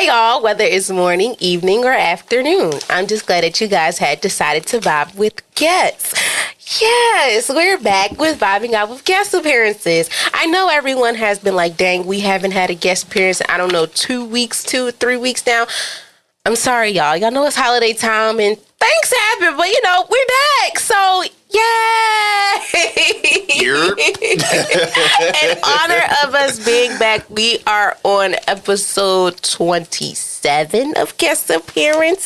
Hey y'all, whether it's morning, evening, or afternoon, I'm just glad that you guys had decided to vibe with guests. Yes, we're back with vibing out with guest appearances. I know everyone has been like, dang, we haven't had a guest appearance in, I don't know, 2 weeks, 2 or 3 weeks now. I'm sorry, y'all. Y'all know it's holiday time and things happen, but we're back. So, yay! In honor of us being back, we are on episode 27 of guest appearances.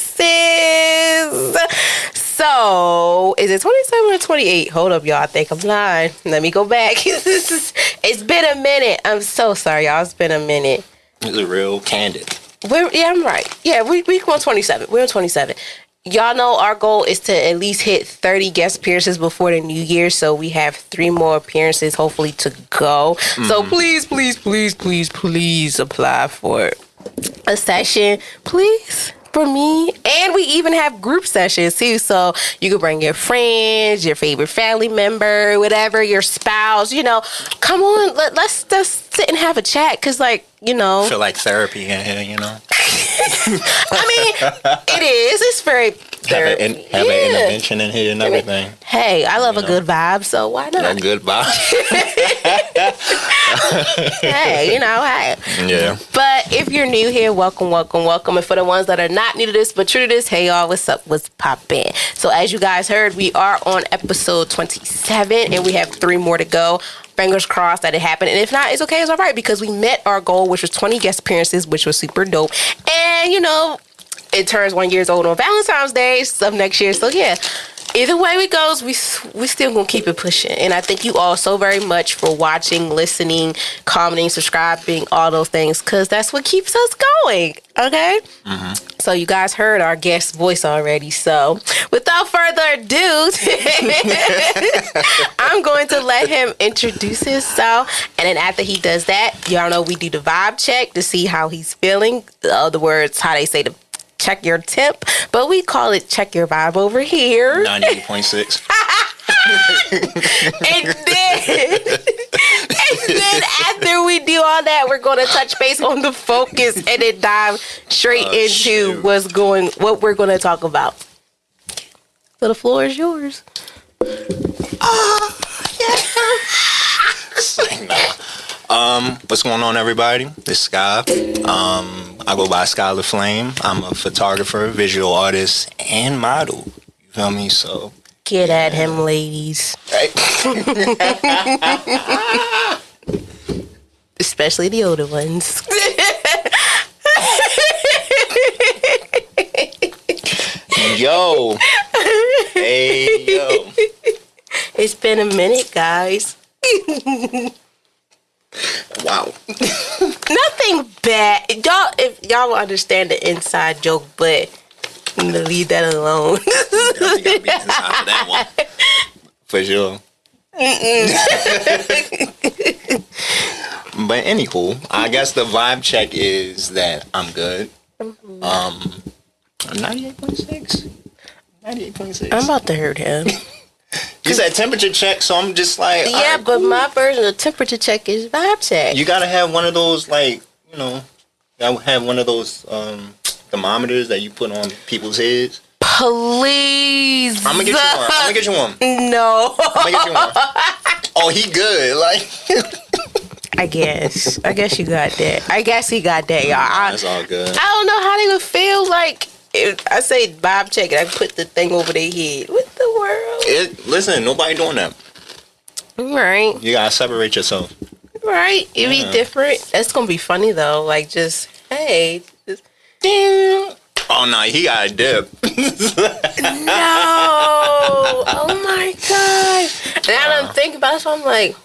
So, is it 27 or 28? Hold up, y'all. I think I'm lying. Let me go back. It's been a minute. I'm so sorry, y'all. It's been a minute. It's a real candid. I'm right. Yeah, we on 27. We're on 27. Y'all know our goal is to at least hit 30 guest appearances before the new year. So we have 3 more appearances hopefully to go. Mm-hmm. So please apply for a session, please. For me, and we even have group sessions too, so you can bring your friends, your favorite family member, whatever, your spouse, come on, let's just sit and have a chat, because feel like therapy in here, I mean, it is, it's very therapy. Have an intervention in here and everything. Hey, I love a good vibe, so why not? A good vibe. Hey, hey. Yeah. But if you're new here, welcome. And for the ones that are not new to this, but true to this, hey y'all, what's up? What's poppin'? So as you guys heard, we are on episode 27 and we have 3 more to go. Fingers crossed that it happened. And if not, it's okay. It's all right, because we met our goal, which was 20 guest appearances, which was super dope. And, it turns 1 year old on Valentine's Day of next year. So, yeah. Either way it goes, we still gonna keep it pushing. And I thank you all so very much for watching, listening, commenting, subscribing, all those things, because that's what keeps us going, okay? Mm-hmm. So you guys heard our guest voice already. So without further ado, I'm going to let him introduce himself. And then after he does that, y'all know we do the vibe check to see how he's feeling. In other words, how they say the check your temp, but we call it check your vibe over here. 98.6. and then after we do all that, we're going to touch base on the focus and then dive straight into what we're going to talk about. So the floor is yours. What's going on, everybody? This is Sky. I go by Skylar Flame. I'm a photographer, visual artist, and model. You feel me? So get at him, ladies. Right. Especially the older ones. Yo. Hey, yo. It's been a minute, guys. Wow. Nothing bad. If y'all will understand the inside joke, but I'm gonna leave that alone. Definitely gotta be inside for that one. For sure. But anywho, I guess the vibe check is that I'm good. 98.6. 98.6. I'm about to hurt him. You said temperature check, so I'm just like... Yeah, right, but my version of temperature check is vibe check. You gotta have one of those, gotta have one of those thermometers that you put on people's heads. Please. I'm gonna get you one. No. I'm gonna get you one. Oh, he good. I guess you got that. I guess he got that, y'all. That's all good. I don't know how they would feel like if I say vibe check and I put the thing over their head. What the world? Listen, nobody doing that. Right. You gotta separate yourself. Right. It'd be different. That's gonna be funny though. Like just, hey. Oh no, he got a dip. No. Oh my gosh. And I don't think about it, so I'm like,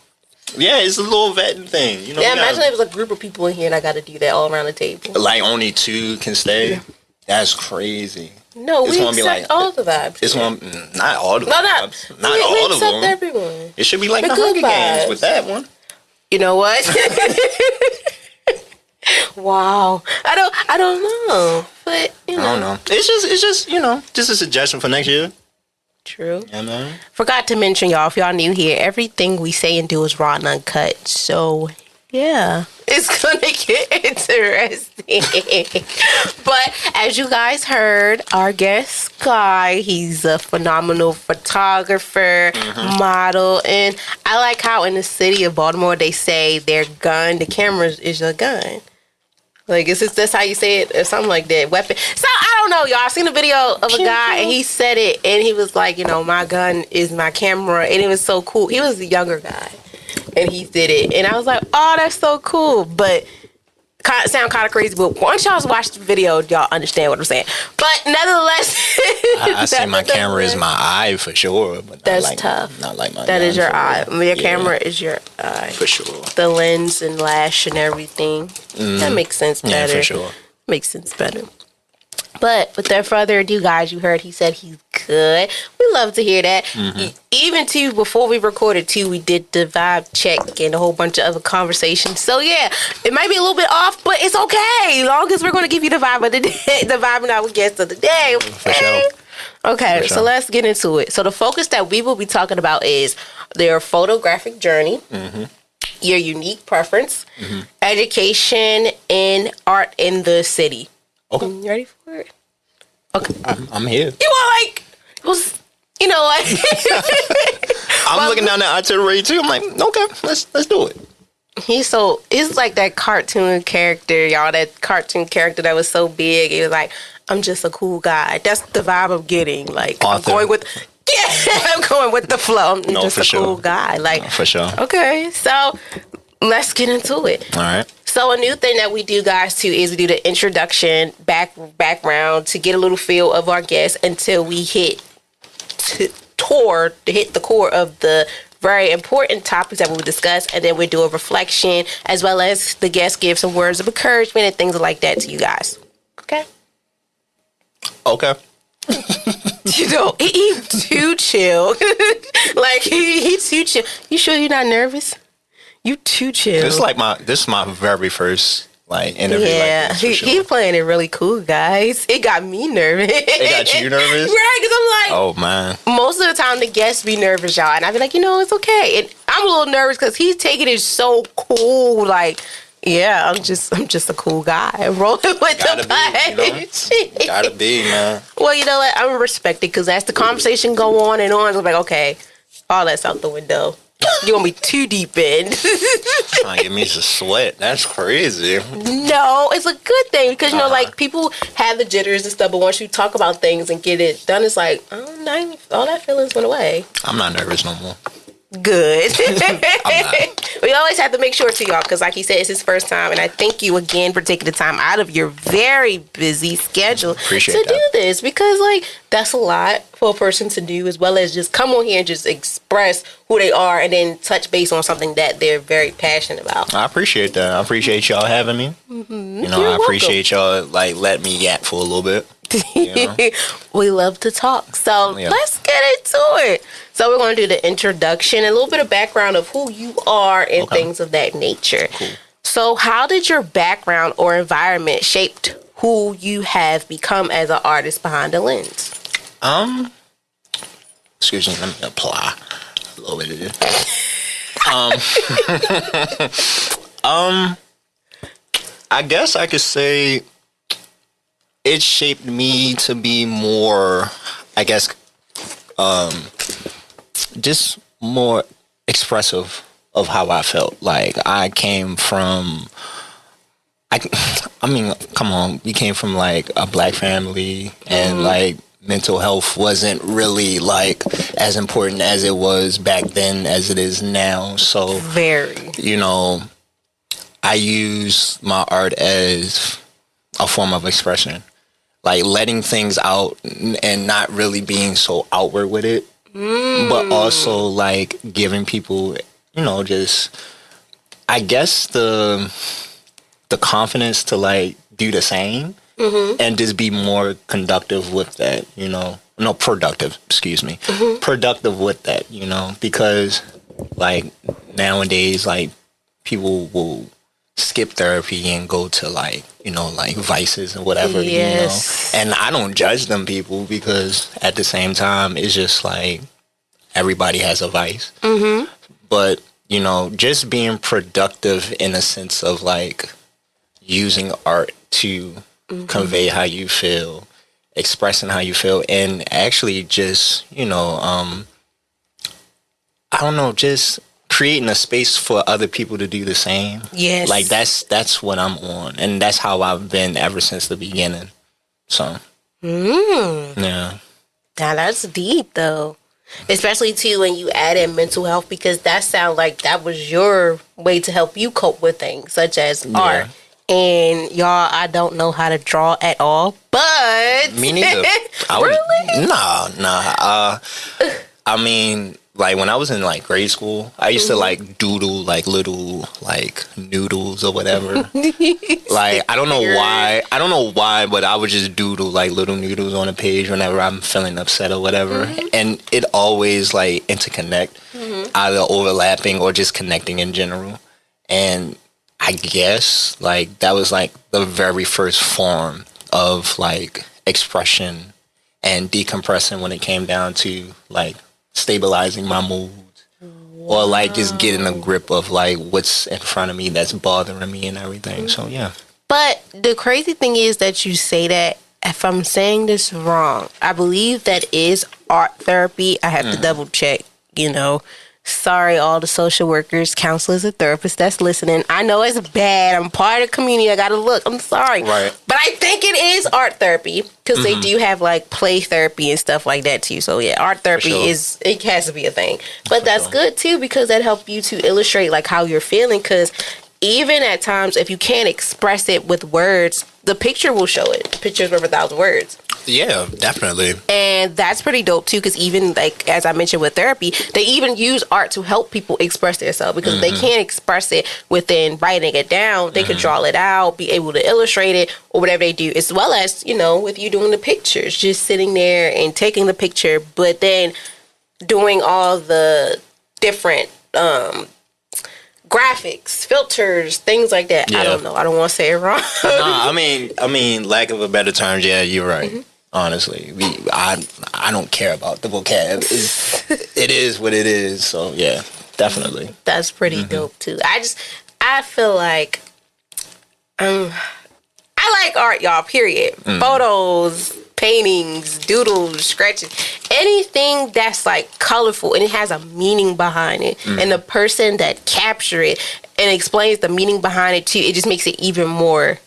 yeah, it's a little vetting thing. Yeah, imagine if it was a group of people in here and I gotta do that all around the table. Like only 2 can stay? Yeah. That's crazy. No, we accept all the vibes. It's one, not all the vibes. Not all of them. Everyone. It should be like the Hunger Games with that one. You know what? Wow. I don't know. But I don't know. It's just just a suggestion for next year. True. Yeah, man. Forgot to mention, y'all, if y'all new here, everything we say and do is raw and uncut. So Yeah, it's gonna get interesting. But as you guys heard, our guest Sky, he's a phenomenal photographer, model, and I like how in the city of Baltimore they say their gun, the camera is your gun. Like, that's how you say it, or something like that. Weapon. So I don't know, y'all. I seen a video of a guy, and he said it, and he was like, my gun is my camera, and it was so cool. He was a younger guy. And he did it. And I was like, oh, that's so cool. But sound kind of crazy. But once y'all watch the video, y'all understand what I'm saying. But nonetheless. I see my camera is my eye for sure. But that's tough. Not like my That is your eye. Your camera is your eye. For sure. The lens and lash and everything. That makes sense better. Yeah, for sure. Makes sense better. But without further ado, guys, you heard he said he's good. We love to hear that. Even too, before we recorded too, we did the vibe check and a whole bunch of other conversations. So yeah, it might be a little bit off, but it's okay. Long as we're going to give you the vibe of the day, the vibe and our guest of the day. Okay? For sure. Okay, so let's get into it. So the focus that we will be talking about is their photographic journey, your unique preference, education, and art in the city. Okay. You ready for it? Okay. I'm here. You are like, I'm looking down the itinerary too. I'm like, okay, let's do it. It's like that cartoon character, y'all. That cartoon character that was so big. It was like, I'm just a cool guy. That's the vibe I'm getting. Like, Author. I'm going with the flow. I'm just a cool guy. Like, for sure. Okay, so let's get into it. All right. So a new thing that we do, guys, too, is we do the introduction, background to get a little feel of our guest until we hit the core of the very important topics that we'll discuss, and then we do a reflection as well as the guest gives some words of encouragement and things like that to you guys. Okay. Okay. He too chill. Like he too chill. You sure you're not nervous? You too chill. This is my very first interview. Yeah, like this, he's playing it really cool, guys. It got me nervous. It got you nervous? Right, because I'm like, oh man. Most of the time the guests be nervous, y'all, and I be like, it's okay. And I'm a little nervous because he's taking it so cool. Like, yeah, I'm just a cool guy rolling with the punch. Gotta be, man. Well, you know what? I'm respected because as the conversation go on and on, I'm like, okay, all that's out the window. You want me too deep in? Trying to get me some sweat. That's crazy. No, it's a good thing because people have the jitters and stuff, but once you talk about things and get it done, it's like, oh, all that feelings went away. I'm not nervous no more. Good. We always have to make sure to y'all because, like he said, it's his first time, and I thank you again for taking the time out of your very busy schedule to do this because, that's a lot for a person to do, as well as just come on here and just express who they are and then touch base on something that they're very passionate about. I appreciate that. I appreciate y'all having me. I appreciate y'all letting me yap for a little bit. We love to talk, so let's get into it. So we're going to do the introduction, a little bit of background of who you are and things of that nature. Cool. So how did your background or environment shaped who you have become as an artist behind the lens? Excuse me, let me apply a little bit of this. I guess I could say it shaped me to be more, I guess, just more expressive of how I felt. Like I came from, I mean, come on, we came from a black family, and mental health wasn't really as important as it was back then as it is now. So I use my art as a form of expression, letting things out and not really being so outward with it, but also giving people, just, I guess the confidence to do the same. And just be more conductive with that, productive, excuse me. Productive with that, because nowadays, people will skip therapy and go to vices and whatever, and I don't judge them people because at the same time, it's just everybody has a vice. But, just being productive in a sense of like using art to convey how you feel, expressing how you feel, and actually just, I don't know, just creating a space for other people to do the same. Yes. Like that's what I'm on, and that's how I've been ever since the beginning. So, yeah. Now that's deep though. Especially too when you add in mental health, because that sounds like that was your way to help you cope with things such as art. And y'all, I don't know how to draw at all, but me neither. Really? Nah. I mean, like when I was in like grade school, I used to like doodle like little like noodles or whatever. Like I don't know why, but I would just doodle like little noodles on a page whenever I'm feeling upset or whatever, and it always like interconnect, either overlapping or just connecting in general. And I guess like that was like the very first form of like expression and decompressing when it came down to like stabilizing my mood, or like just getting a grip of like what's in front of me that's bothering me and everything. So yeah. But the crazy thing is that you say that. If I'm saying this wrong, I believe that is art therapy. I have to double check, Sorry, all the social workers, counselors, and therapists that's listening. I know it's bad. I'm part of the community. I got to look. I'm sorry. Right. But I think it is art therapy, because they do have like play therapy and stuff like that too. So yeah, art therapy it has to be a thing. But that's good too, because that helps you to illustrate like how you're feeling, because even at times, if you can't express it with words, the picture will show it. Pictures worth 1,000 words. Yeah, definitely. And that's pretty dope too, because even like as I mentioned with therapy, they even use art to help people express themselves, because they can't express it within writing it down. They could draw it out, be able to illustrate it, or whatever they do, as well as with you doing the pictures, just sitting there and taking the picture, but then doing all the different graphics, filters, things like that. Yeah. I don't know. I don't want to say it wrong. I mean, lack of a better term. Yeah, you're right. Honestly, I don't care about the vocab. It is what it is. So yeah, definitely. That's pretty dope too. I feel like I like art, y'all. Period. Photos, paintings, doodles, scratches, anything that's like colorful and it has a meaning behind it, and the person that capture it and explains the meaning behind it too, it just makes it even more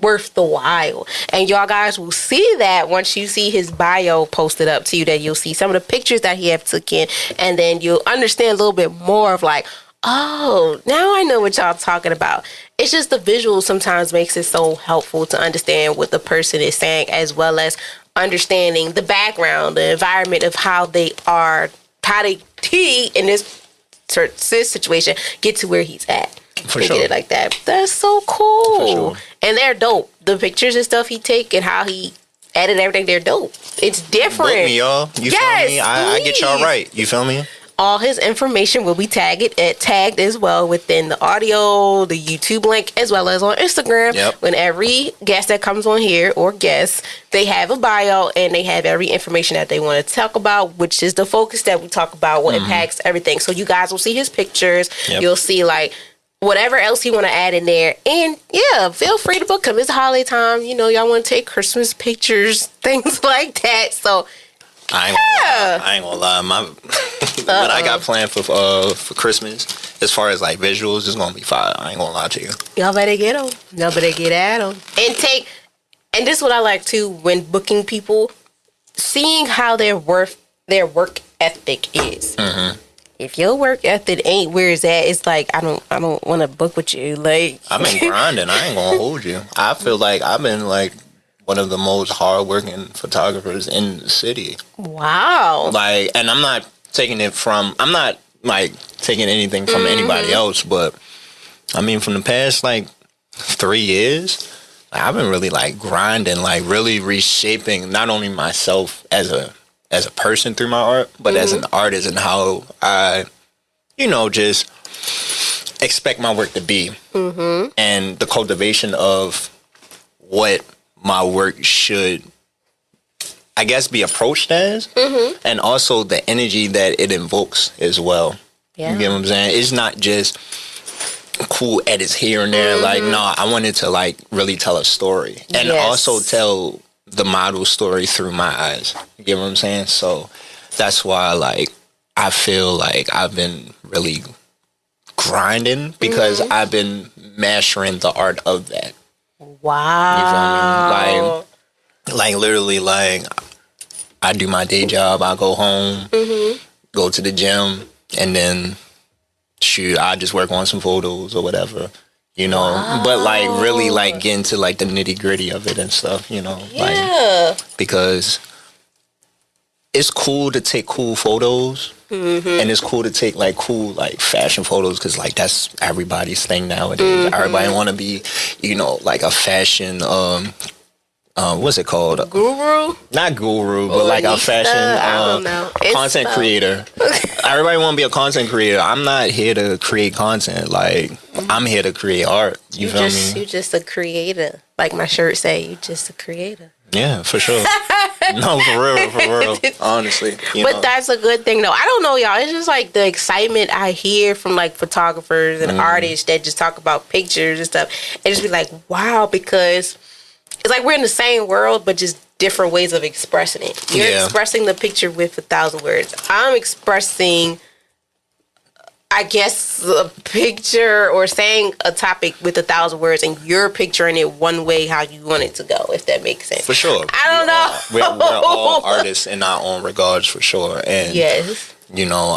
worth the while. And y'all guys will see that once you see his bio posted up to you, that you'll see some of the pictures that he have took in, and then you'll understand a little bit more of like, oh, now I know what y'all talking about. It's just the visual sometimes makes it so helpful to understand what the person is saying, as well as understanding the background, the environment of how they are, how they in this situation get to where he's at. For they sure. Get it like that. That's so cool. For sure. And they're dope. The pictures and stuff he take and how he edit everything, they're dope. It's different. Book me, y'all. You feel me? I get y'all right. You feel me? All his information will be tagged as well within the audio, the YouTube link, as well as on Instagram. Yep. When every guest that comes on here, or guest, they have a bio and they have every information that they want to talk about, which is the focus that we talk about, what impacts everything. So you guys will see his pictures. Yep. You'll see like whatever else you want to add in there. And yeah, feel free to book him. It's holiday time. Y'all want to take Christmas pictures, things like that. So I ain't gonna lie. What I got planned for Christmas, as far as like visuals, is gonna be fire. I ain't gonna lie to you. Y'all better get them. Y'all better get at them. And this is what I like too when booking people, seeing how their work ethic is. If your work ethic ain't where it's at, it's like I don't want to book with you. Like I've been grinding. I ain't gonna hold you. I feel like I've been like one of the most hardworking photographers in the city. Wow. Like, and I'm not taking anything from anybody else, but I mean, from the past like 3 years, I've been really like grinding, like really reshaping not only myself as a person through my art, but as an artist, and how I, just expect my work to be, and the cultivation of what my work should, I guess, be approached as, and also the energy that it invokes as well. Yeah. You get what I'm saying? It's not just cool edits here and there. Like, no, I wanted to like really tell a story and also tell the model story through my eyes. You get what I'm saying? So that's why like I feel like I've been really grinding because I've been mastering the art of that. Wow. You feel me? Like literally, like I do my day job. I go home, go to the gym, and then shoot, I just work on some photos or whatever, you know. Wow. But like really, like get into like the nitty gritty of it and stuff, you know. Like because it's cool to take cool photos. And it's cool to take like cool like fashion photos because like that's everybody's thing nowadays. Everybody want to be, you know, like a fashion what's it called? Guru? Not guru, but like a fashion content creator. Everybody want to be a content creator. I'm not here to create content. Like I'm here to create art. You feel me? You just a creator. Like my shirt say, you just a creator. Yeah, for sure. No, for real, honestly. But that's a good thing, though. I don't know, y'all. It's just like the excitement I hear from like photographers and artists that just talk about pictures and stuff. And just be like, wow, because it's like we're in the same world, but just different ways of expressing it. You're expressing the picture with 1,000 words. I'm expressing, I guess, a picture or saying a topic with 1,000 words, and you're picturing it one way how you want it to go, if that makes sense. For sure. I don't know. We're all artists in our own regards, for sure. And, you know,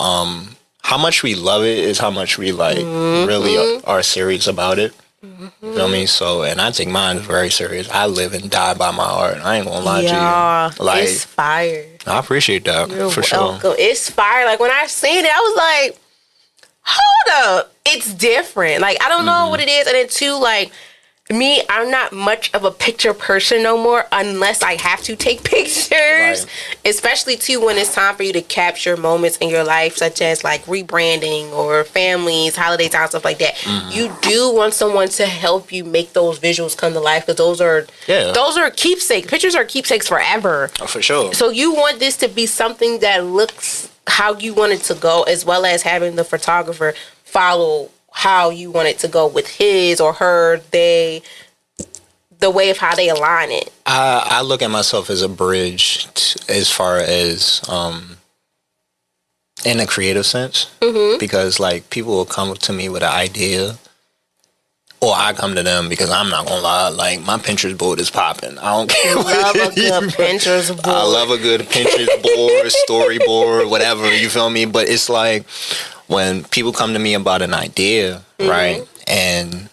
how much we love it is how much we, like, really are serious about it. You feel me? So, and I take mine very serious. I live and die by my art. I ain't gonna lie to you. Like, it's fire. I appreciate that, for sure. It's fire. Like, when I seen it, I was like, hold up, it's different. Like, I don't know what it is. And then too, like, me, I'm not much of a picture person no more unless I have to take pictures. Especially too when it's time for you to capture moments in your life, such as like rebranding or families, holiday time, stuff like that. You do want someone to help you make those visuals come to life because those are keepsakes. Pictures are keepsakes forever. Oh, for sure. So you want this to be something that looks how you want it to go, as well as having the photographer follow how you want it to go with his or her, the way of how they align it. I look at myself as a bridge as far as in a creative sense, because like people will come to me with an idea, or I come to them because I'm not gonna lie, like my Pinterest board is popping. I don't care. I love a good Pinterest board. I love a good Pinterest board, storyboard, whatever. You feel me? But it's like when people come to me about an idea, right? And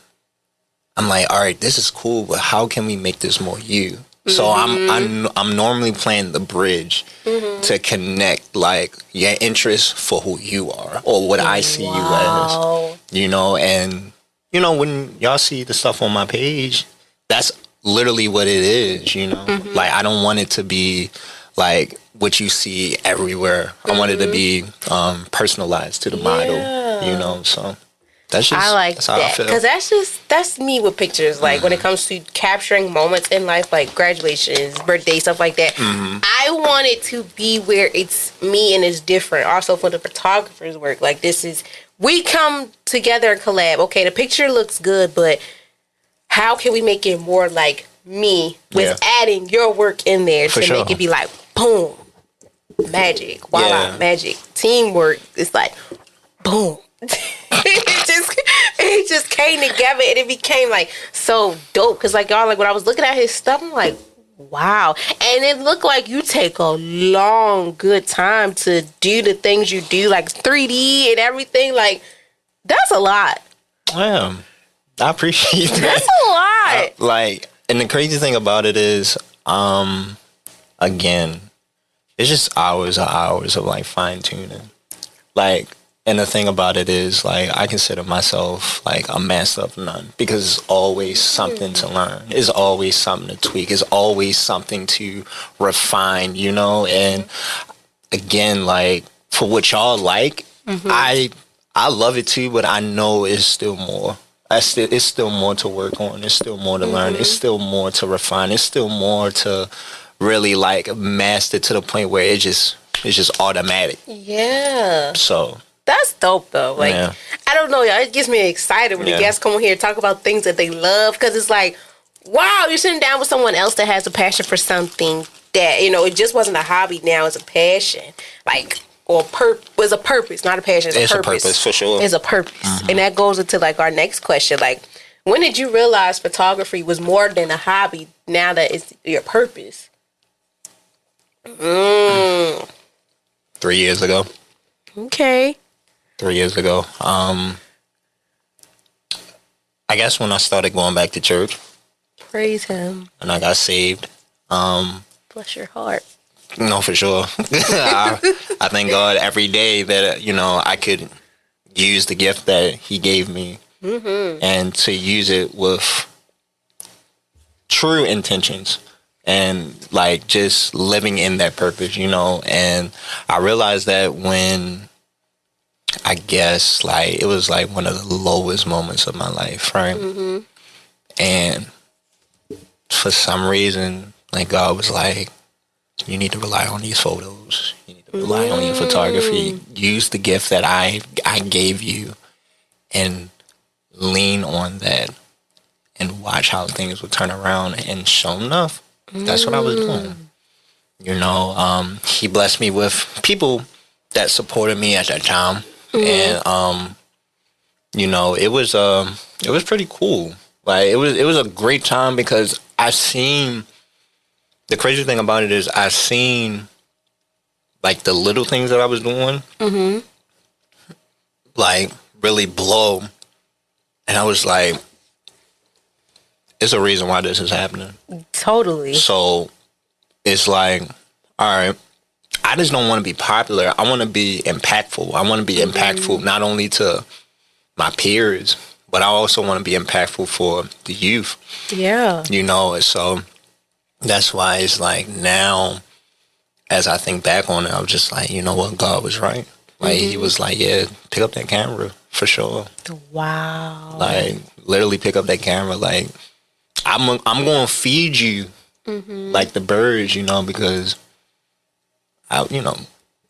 I'm like, all right, this is cool, but how can we make this more you? So I'm normally playing the bridge to connect like your interest for who you are or what I see you as, you know. And you know, when y'all see the stuff on my page, that's literally what it is, you know. Like I don't want it to be like what you see everywhere. I want it to be personalized to the model, you know. So that's just, I like that's how I feel. Because that's me with pictures. Like when it comes to capturing moments in life, like graduations, birthday, stuff like that. I want it to be where it's me and it's different. Also for the photographer's work, like we come together and collab. Okay, the picture looks good, but how can we make it more like me with adding your work in there to make it be like boom, magic, voila, magic, teamwork. It's like boom. it just came together and it became like so dope. Cause like y'all, like when I was looking at his stuff, I'm like, wow. And it looked like you take a long, good time to do the things you do, like 3D and everything. Like that's a lot. I appreciate that. That's a lot. Like, and the crazy thing about it is, again, it's just hours and hours of like fine tuning. Like, and the thing about it is, like, I consider myself like a master of none because it's always something to learn. It's always something to tweak. It's always something to refine, you know? And again, like, for what y'all like, I love it too, but I know it's still more. It's still more to work on. It's still more to learn. It's still more to refine. It's still more to really like master to the point where it's just automatic. Yeah. So That's dope, though. Like, I don't know, y'all. It gets me excited when the guests come on here and talk about things that they love, because it's like, wow, you're sitting down with someone else that has a passion for something that, you know, it just wasn't a hobby, now it's a passion. Like, or was a purpose, not a passion. It's a purpose, for sure. It's a purpose. And that goes into, like, our next question. Like, when did you realize photography was more than a hobby now that it's your purpose? 3 years ago. Okay. 3 years ago. I guess when I started going back to church. Praise him. And I got saved. Bless your heart. No, for sure. I thank God every day that, you know, I could use the gift that he gave me and to use it with true intentions and like just living in that purpose, you know. And I realized that when, I guess, like, it was like one of the lowest moments of my life, right? And for some reason, like, God was like, you need to rely on these photos. You need to rely on your photography. Use the gift that I gave you and lean on that and watch how things will turn around. And sure enough, that's what I was doing. You know, he blessed me with people that supported me at that time. And, you know, it was pretty cool. Like, it was a great time because the crazy thing about it is I seen like the little things that I was doing, like, really blow. And I was like, it's a reason why this is happening. Totally. So it's like, all right, I just don't want to be popular. I want to be impactful. I want to be impactful not only to my peers, but I also want to be impactful for the youth. Yeah. You know, so that's why it's like now, as I think back on it, I was just like, you know what, God was right. Like, he was like, yeah, pick up that camera for sure. Wow. Like, literally pick up that camera. Like, I'm going to feed you like the birds, you know, because you know,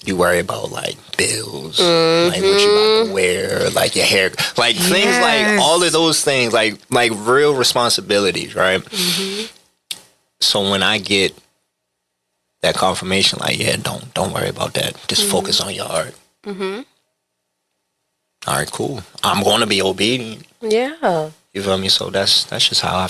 you worry about like bills, like what you about to wear, like your hair, like things like all of those things, like real responsibilities, right? So when I get that confirmation, like, yeah, don't worry about that. Just focus on your art. All right, cool. I'm going to be obedient. Yeah. You feel me? So that's just how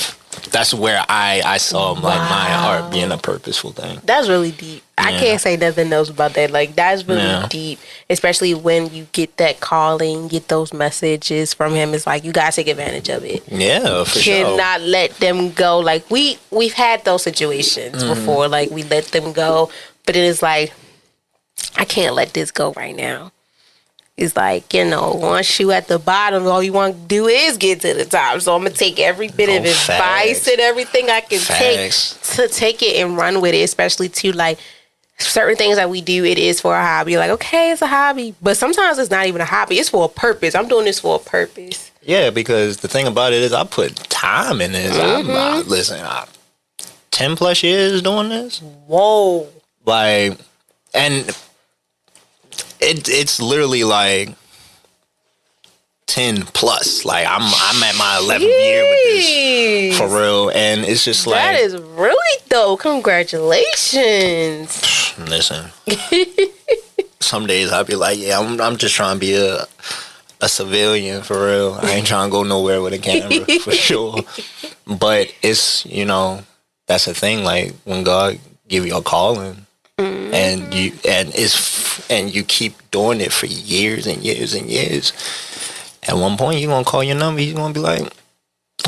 that's where I saw like my art being a purposeful thing. That's really deep. I can't say nothing else about that. Like, that's really deep, especially when you get that calling, get those messages from him. It's like, you gotta take advantage of it. Yeah, for sure. Cannot let them go. Like, we've had those situations before. Like, we let them go, but it is like, I can't let this go right now. It's like, you know, once you at the bottom, all you want to do is get to the top. So I'm going to take every bit of advice and everything I can take to take it and run with it, especially to, like, certain things that we do, it is for a hobby. You're like, okay, it's a hobby. But sometimes it's not even a hobby. It's for a purpose. I'm doing this for a purpose. Yeah, because the thing about it is I put time in this. Listen, 10 plus years doing this. Whoa. Like, and it's literally like 10 plus. Like, I'm at my 11th year with this for real, and it's just like, that is really dope. Congratulations. Listen, some days I'll be like, yeah, I'm just trying to be a civilian for real. I ain't trying to go nowhere with a camera for sure. But it's, you know, that's the thing. Like, when God give you a calling, and you keep doing it for years and years and years, at one point you're gonna call your number. He's gonna be like,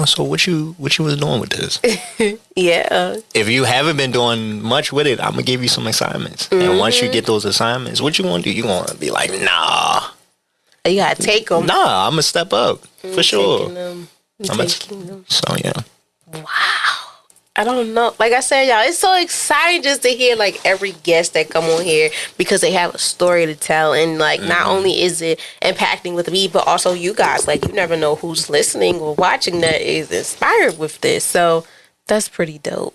oh, so what you was doing with this? Yeah. If you haven't been doing much with it, I'm gonna give you some assignments. And once you get those assignments, what you gonna do? You gonna be like, nah. You gotta take them. Nah, I'm gonna step up for sure. Taking them. So yeah. Wow. I don't know. Like I said, y'all, it's so exciting just to hear, like, every guest that come on here, because they have a story to tell. And, like, not only is it impacting with me, but also you guys. Like, you never know who's listening or watching that is inspired with this. So that's pretty dope.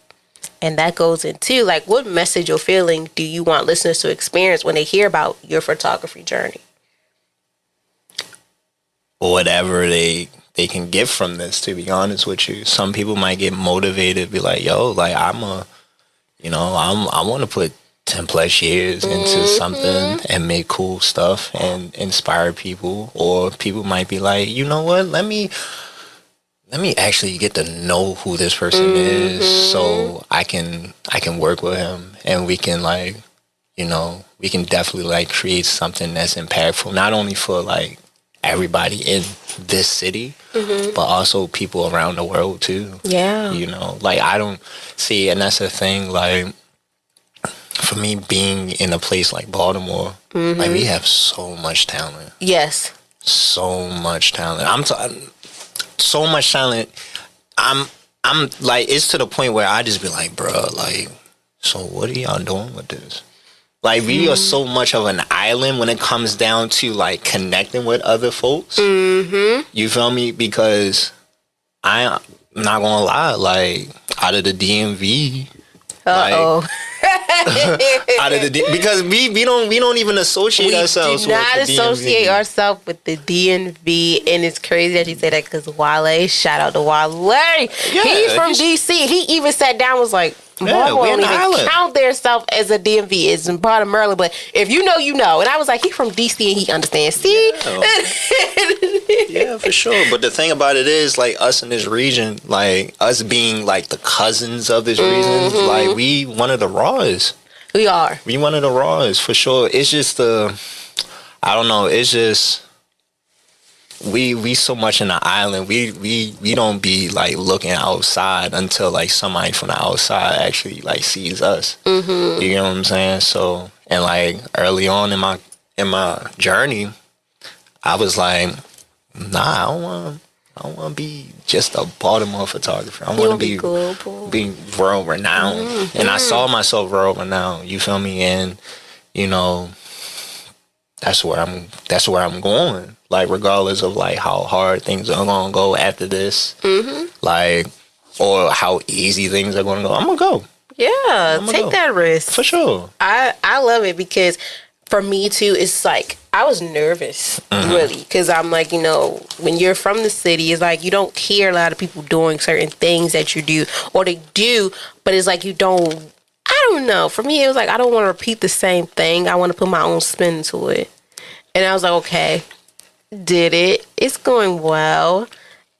And that goes into, like, what message or feeling do you want listeners to experience when they hear about your photography journey? whatever they can get from this, to be honest with you. Some people might get motivated, be like, yo, like I want to put 10 plus years into something and make cool stuff and inspire people. Or people might be like, you know what, let me actually get to know who this person is, so I can work with him, and we can like, we can definitely like create something that's impactful, not only for like everybody in this city, but also people around the world too. Yeah. Like I don't see, and that's the thing, like for me being in a place like Baltimore, like we have so much talent. Yes. So much talent. So much talent. I'm like, it's to the point where I just be like, bro, like, so what are y'all doing with this? Like, we are so much of an island when it comes down to like connecting with other folks. You feel me? Because I'm not gonna lie, like out of the DMV, Uh-oh. because we don't even associate ourselves with the DMV. We do not associate ourselves with the DMV, and it's crazy that you say that because Wale, shout out to Wale. Yeah, he's from DC. He even sat down and was like, Baltimore don't even count their self as a DMV. It's in part of Maryland, but if you know, you know. And I was like, he's from DC and he understands. See? Yeah, for sure. But the thing about it is, like, us in this region, like, us being, like, the cousins of this region, like, we one of the rawest. We are. We one of the rawest, for sure. It's just I don't know, it's just... We so much in the island, we don't be like looking outside until like somebody from the outside actually like sees us. You know what I'm saying? So, and like early on in my journey, I was like, nah, I don't want to be just a Baltimore photographer. I want to be world renowned. And I saw myself world renowned. You feel me? And that's where I'm going. Like, regardless of like how hard things are gonna go after this, like, or how easy things are gonna go, I'm gonna go. Yeah, take that risk for sure. I love it because for me too, it's like I was nervous really because I'm like, when you're from the city, it's like you don't hear a lot of people doing certain things that you do, or they do, but it's like you don't. I don't know. For me, it was like I don't want to repeat the same thing. I want to put my own spin to it, and I was like, okay. Did it. It's going well.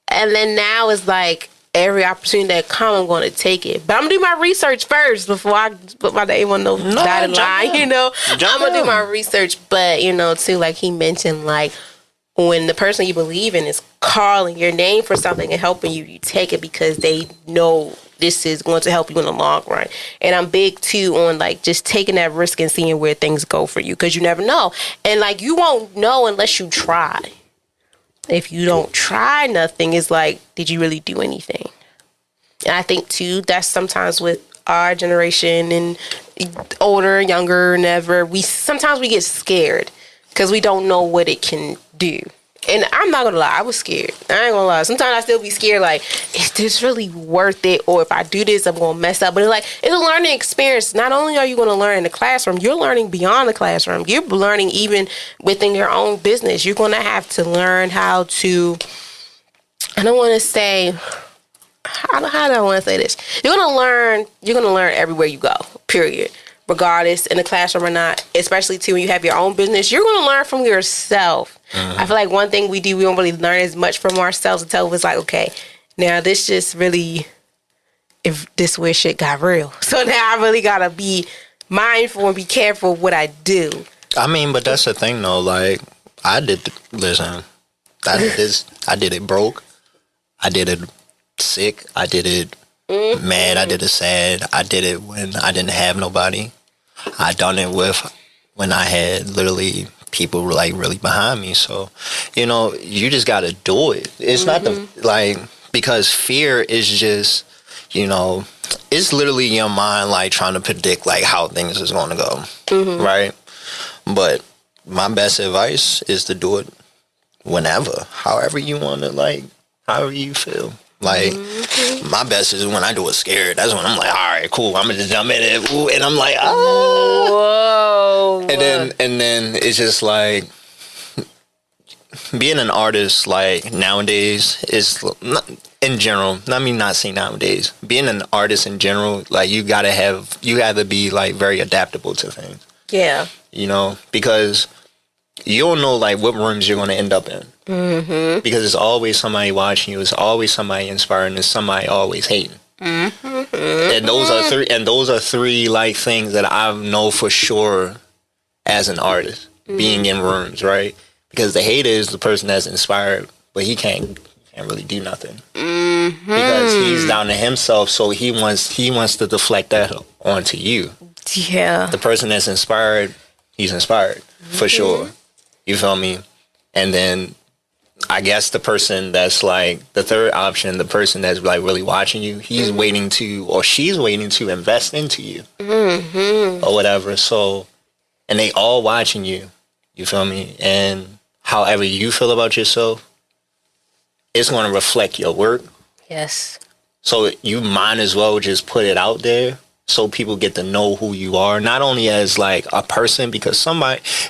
And then now it's like every opportunity that comes, I'm going to take it. But I'm going to do my research first before I put my name on the dotted line, I'm going to do my research. But, too, like he mentioned, like when the person you believe in is calling your name for something and helping you, you take it because they know this is going to help you in the long run. And I'm big too on like just taking that risk and seeing where things go for you, because you never know. And like you won't know unless you try. If you don't try nothing, it's like, did you really do anything? And I think too, that's sometimes with our generation and older, younger, never, sometimes we get scared because we don't know what it can do. And I'm not going to lie, I was scared. I ain't going to lie. Sometimes I still be scared, like, is this really worth it? Or if I do this, I'm going to mess up. But it's a learning experience. Not only are you going to learn in the classroom, you're learning beyond the classroom. You're learning even within your own business. You're going to have to learn how to, I don't want to say, how do I want to say this? You're going to learn everywhere you go, period. Regardless, in the classroom or not, especially too when you have your own business, you're going to learn from yourself. I feel like one thing we do, we don't really learn as much from ourselves until it's like, okay, now this just really, if this where shit got real. So now I really got to be mindful and be careful of what I do. I mean, but that's the thing though. Like, I did it broke. I did it sick. I did it mad. I did it sad. I did it when I didn't have nobody. I done it with when I had literally people like really behind me. So, you just got to do it. It's not because fear is just, it's literally your mind like trying to predict like how things is going to go. Right. But my best advice is to do it whenever, however you want to, like, however you feel. Like, my best is when I do it scared. That's when I'm like, all right, cool. I'm going to jump in it. Ooh, and I'm like, oh. Whoa. And then it's just like, being an artist, like, nowadays is not, in general, not saying nowadays, being an artist in general, like, you gotta be like very adaptable to things. Yeah. You know, because you don't know like what rooms you're going to end up in. Mm-hmm. Because there's always somebody watching you. There's always somebody inspiring. There's somebody always hating. Mm-hmm. And those are three like things that I know for sure as an artist, being in rooms, right? Because the hater is the person that's inspired, but he can't really do nothing because he's down to himself. So he wants to deflect that onto you. Yeah. The person that's inspired, he's inspired for sure. You feel me? And then I guess the person that's like the third option, the person that's like really watching you, he's waiting to, or she's waiting to invest into you or whatever. So, and they all watching you. You feel me? And however you feel about yourself, it's going to reflect your work. Yes. So you might as well just put it out there so people get to know who you are, not only as like a person, because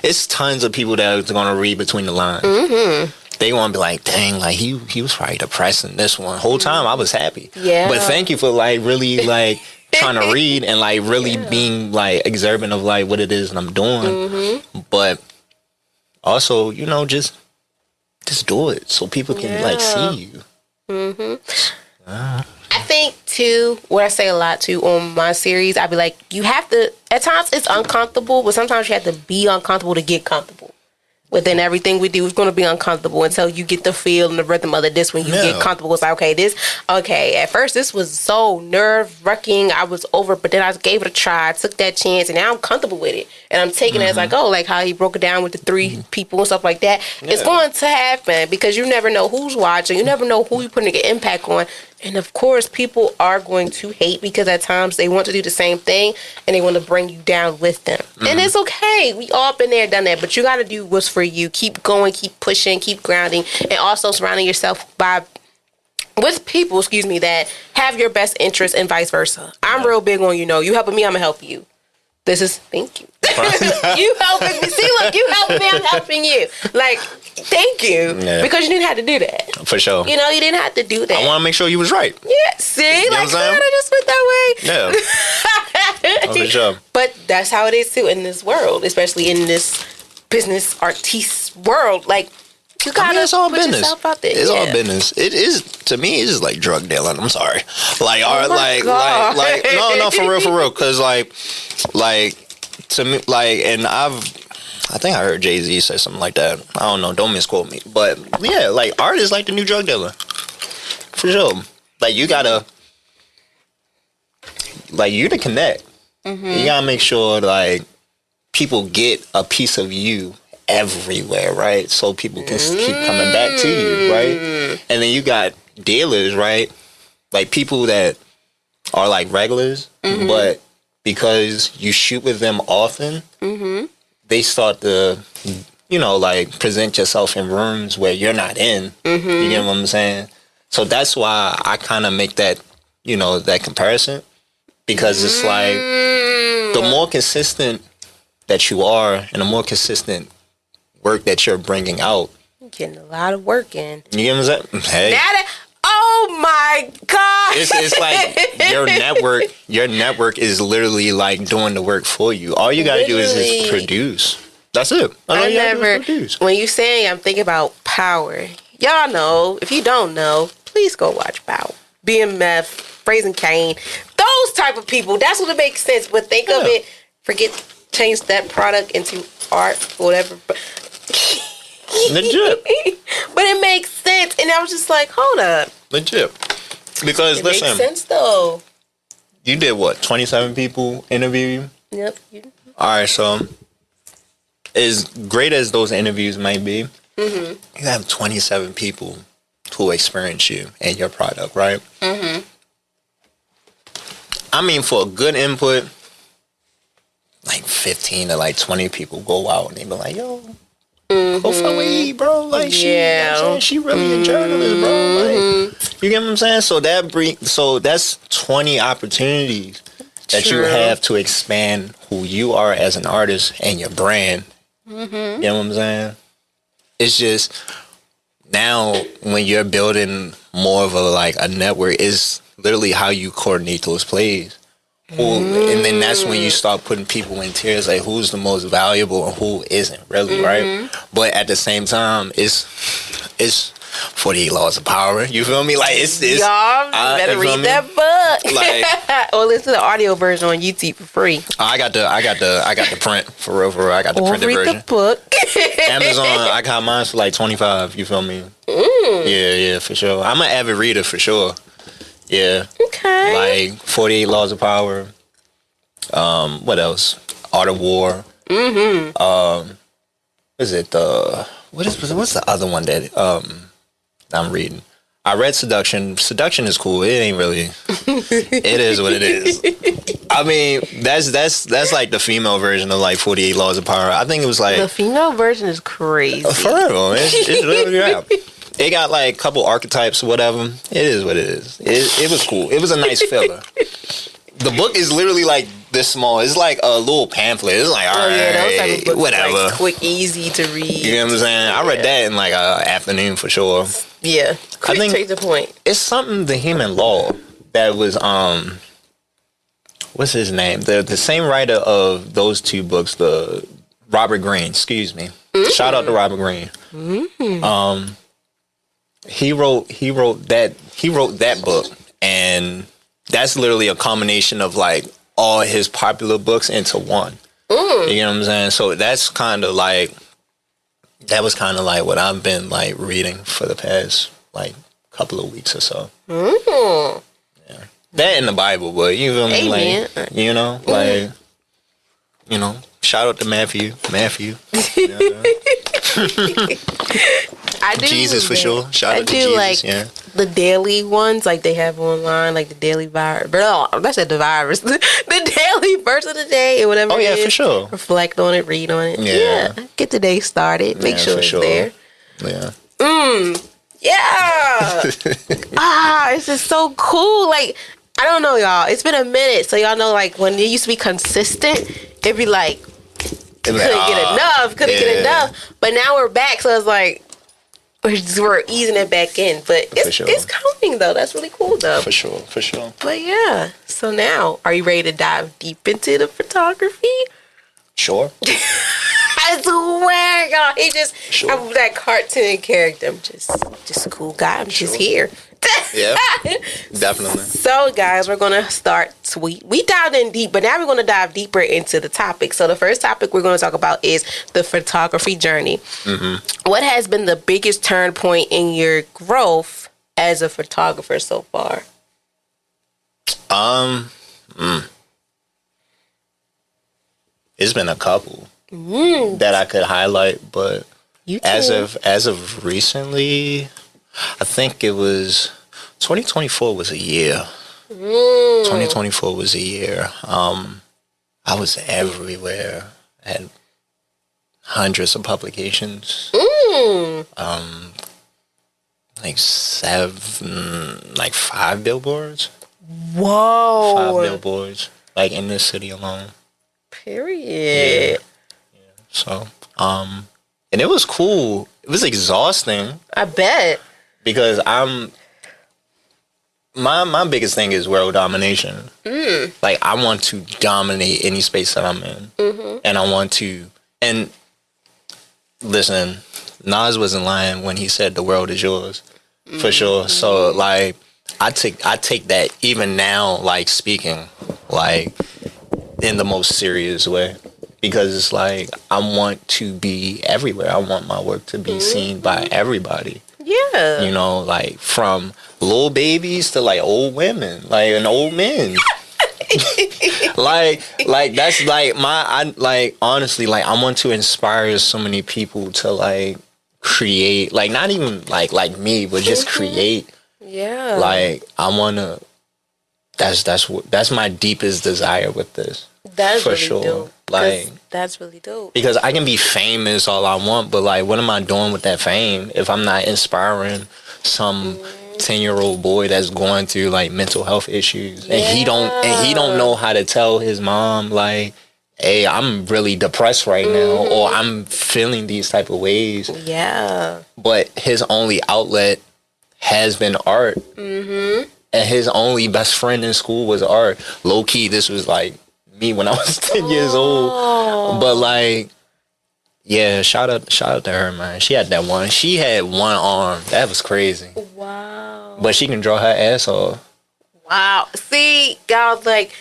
it's tons of people that are going to read between the lines. They want to be like, dang, like he was probably depressing this one. Whole time I was happy. Yeah. But thank you for like really like trying to read and like really being like observant of like what it is that I'm doing. But also, you know, just do it so people can like see you. I think too, what I say a lot too on my series, I'd be like, you have to, at times it's uncomfortable, but sometimes you have to be uncomfortable to get comfortable. Within everything we do, it's going to be uncomfortable until you get the feel and the rhythm of this. When you get comfortable, it's like, okay, at first this was so nerve-wracking. I was over, but then I gave it a try. I took that chance, and now I'm comfortable with it. And I'm taking it as I go, like how he broke it down with the three people and stuff like that. It's going to happen because you never know who's watching. You never know who you're putting an impact on. And of course, people are going to hate because at times they want to do the same thing and they want to bring you down with them. And it's okay. We all been there, done that. But you got to do what's for you. Keep going, keep pushing, keep grounding, and also surrounding yourself with people, that have your best interest and vice versa. I'm real big on, you helping me, I'm going to help you. Thank you. You helping me. See, look, you helping me, I'm helping you. Like, thank you. Yeah. Because you didn't have to do that. For sure. You didn't have to do that. I want to make sure you was right. Yeah, see? Like, I just went that way. Yeah. For sure. But that's how it is, too, in this world, especially in this business artiste world. Like, you gotta put yourself out there. It's all business. It is, to me, it's like drug dealing. I'm sorry. Like, no, for real. Because, like, to me, like, and I think I heard Jay-Z say something like that. I don't know. Don't misquote me. But, yeah, like, art is like the new drug dealer. For sure. Like, you gotta, like, you to connect. You gotta make sure, like, people get a piece of you everywhere, right? So people can keep coming back to you, right? And then you got dealers, right? Like people that are like regulars, but because you shoot with them often, they start to, like present yourself in rooms where you're not in. You get what I'm saying? So that's why I kind of make that, that comparison, because it's like the more consistent that you are and the more consistent work that you're bringing out, you're getting a lot of work in. You get what I'm saying? Hey. Oh my God. It's like your network is literally like doing the work for you. All you gotta do is just produce. That's it. When you saying, I'm thinking about Power. Y'all know, if you don't know, please go watch Power. BMF, Raising Cain, those type of people. That's what it makes sense. But think of it, change that product into art, whatever. Legit. But it makes sense. And I was just like, hold up. Legit. Because it makes sense though. You did what? 27 people interview you? Yep. Alright, so as great as those interviews might be, you have 27 people who experience you and your product, right? I mean, for a good input, like 15 to like 20 people go out and they be like, yo, go fuck with E, bro. Like, she really a journalist, bro. Like, you get what I'm saying? So that's 20 opportunities that you have to expand who you are as an artist and your brand. You know what I'm saying? it's just now when you're building more of a network, is literally how you coordinate those plays. And then that's when you start putting people in tiers, like who's the most valuable and who isn't really, right? But at the same time, it's 48 Laws of Power. You feel me? Like it's y'all better read that book. Like, or listen to the audio version on YouTube for free. I got the print for real. I got the printed read version. The book. Amazon, I got mine for like $25. You feel me? Yeah, for sure. I'm an avid reader for sure. Yeah. Okay. Like 48 Laws of Power. What else? Art of War. What's the other one that I'm reading? I read Seduction. Seduction is cool. It ain't really. It is what it is. I mean, that's like the female version of like 48 Laws of Power. I think it was like the female version is crazy. For real, it's really rap. It got like a couple archetypes or whatever. It is what it is. It was cool. It was a nice filler. The book is literally like this small. It's like a little pamphlet. It's like, all right, those type of books whatever. Like quick, easy to read. You know what I'm saying? I read that in like an afternoon for sure. Yeah, quick, I think straight to the point. It's something, the Human Law, that was what's his name? The same writer of those two books, the Robert Greene. Excuse me. Shout out to Robert Greene. He wrote that book, and that's literally a combination of like all his popular books into one. You know what I'm saying? So that's kind of like, that was kind of like what I've been like reading for the past like couple of weeks or so. Yeah. That in the Bible, but you feel me? Amen. Like, you know, like, you know, shout out to Matthew. You know? I do. Jesus for sure. Shout out to Jesus. Like the daily ones, like they have online, like the daily virus. No, I said the virus. The daily verse of the day or whatever. Oh yeah, for sure. Reflect on it, read on it. Yeah. Get the day started. Make sure it's there. Yeah. Yeah. It's just so cool. Like, I don't know, y'all. It's been a minute, so y'all know, like when it used to be consistent, it'd be like couldn't get enough. But now we're back, so it's like we're easing it back in. But it's coming though. That's really cool though. For sure. But yeah. So now, are you ready to dive deep into the photography? Sure. I swear, y'all, he just I'm that cartoon character. I'm just a cool guy. I'm just here. Yeah, definitely. So, guys, we're gonna start sweet. We dived in deep, but now we're gonna dive deeper into the topic. So, the first topic we're gonna talk about is the photography journey. What has been the biggest turn point in your growth as a photographer so far? It's been a couple that I could highlight, but as of recently, I think it was 2024 was a year. 2024 was a year. I was everywhere. I had hundreds of publications. Like 5 billboards. Whoa. 5 billboards, like in this city alone. Period. Yeah. So, and it was cool. It was exhausting. I bet. Because my biggest thing is world domination. Like, I want to dominate any space that I'm in. And I want to, and listen, Nas wasn't lying when he said the world is yours. For sure. So, like, I take that even now, like, speaking, like, in the most serious way. Because it's like, I want to be everywhere. I want my work to be seen by everybody. Yeah. You know, like from little babies to like old women, like and old men. like that's like honestly, like I want to inspire so many people to like create, like not even like me, but just create. Yeah. Like I wanna, that's my deepest desire with this. That's for really sure. Dope. Like that's really dope. Because I can be famous all I want, but like what am I doing with that fame if I'm not inspiring some 10-year-old boy that's going through like mental health issues and he don't know how to tell his mom like, hey, I'm really depressed right now, or I'm feeling these type of ways. Yeah. But his only outlet has been art. And his only best friend in school was art. Low key, this was like me when I was 10 years old. But like, yeah, shout out to her, man. She had one arm. That was crazy. Wow. But she can draw her ass off. Wow. See, y'all, like,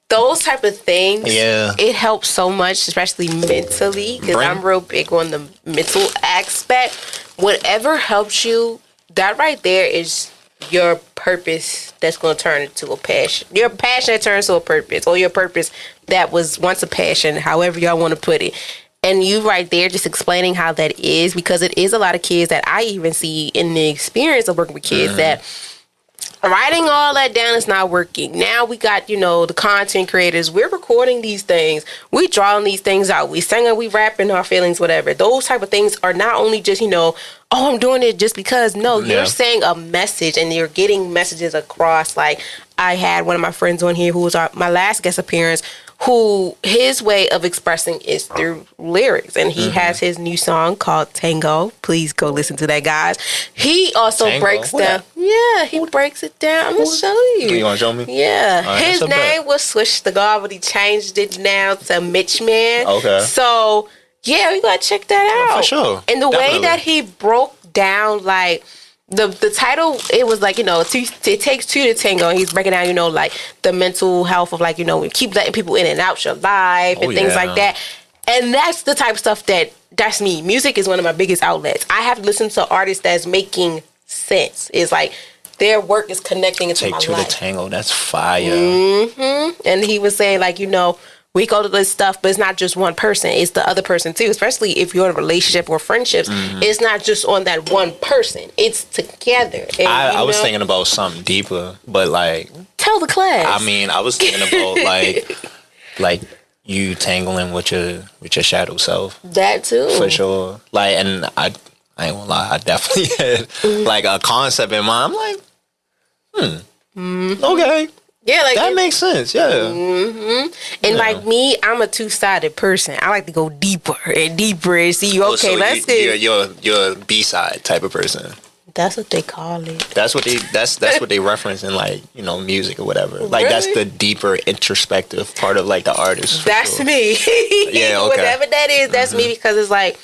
those type of things, it helps so much, especially mentally, because I'm real big on the mental aspect. Whatever helps you, that right there is your purpose that's going to turn into a passion. Your passion that turns to a purpose, or your purpose that was once a passion, however y'all want to put it. And you right there just explaining how that is, because it is a lot of kids that I even see in the experience of working with kids that writing all that down is not working. Now we got, the content creators. We're recording these things. We drawing these things out. We singing, we rapping our feelings, whatever. Those type of things are not only just, oh, I'm doing it just because. No, you're saying a message and you're getting messages across. Like, I had one of my friends on here who was my last guest appearance, who his way of expressing is through lyrics. And he has his new song called Tango. Please go listen to that, guys. He also breaks down. Yeah, he breaks it down. I'm going to show you. You want to show me? Yeah. Right, his name was Swish the God, but he changed it now to Mitch Man. Okay. So, yeah, we got to check that out. For sure. And the way that he broke down, like, the title, it was like, it takes two to tango. And he's breaking down, like the mental health of, like, we keep letting people in and out your life and things like that. And that's the type of stuff that's me. Music is one of my biggest outlets. I have to listen to artists that's making sense. It's like their work is connecting into my life. Take two to tango. That's fire. And he was saying, like, we go to this stuff, but it's not just one person. It's the other person, too. Especially if you're in a relationship or friendships. It's not just on that one person. It's together. And, I was thinking about something deeper, but, like... Tell the class. I mean, I was thinking about, like you tangling with your shadow self. That, too. For sure. Like, and I ain't gonna lie, I definitely had, like, a concept in mind. I'm like, okay. Yeah, like that makes sense. Yeah. And like me, I'm a two-sided person. I like to go deeper and deeper and see. Okay, let's get. You're a B-side type of person. That's what they call it. That's what they reference in, like, music or whatever. Like, that's the deeper introspective part of, like, the artist. That's me. Yeah. Okay. Whatever that is, that's me, because it's like,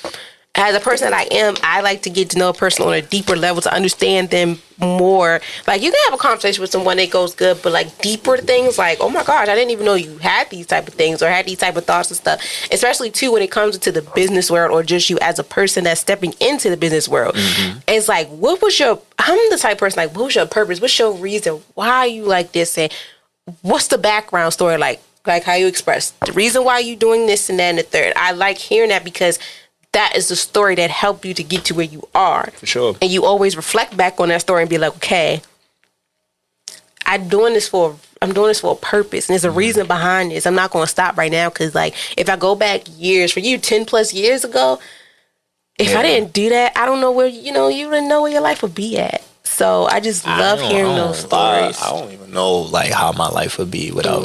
as a person that I am, I like to get to know a person on a deeper level to understand them more. Like, you can have a conversation with someone that goes good, but, like, deeper things, like, oh my gosh, I didn't even know you had these type of things or had these type of thoughts and stuff. Especially, too, when it comes into the business world, or just you as a person that's stepping into the business world. It's like, I'm the type of person, like, what was your purpose? What's your reason? Why are you like this? And what's the background story like how you express the reason why you doing this and that and the third. I like hearing that, because that is the story that helped you to get to where you are. For sure. And you always reflect back on that story and be like, okay, I'm doing this for a purpose. And there's a reason behind this. I'm not going to stop right now, because, like, if I go back years, for you, 10 plus years ago, if I didn't do that, I don't know where, you wouldn't know where your life would be at. So I just love hearing those stories. I don't even know, like, how my life would be without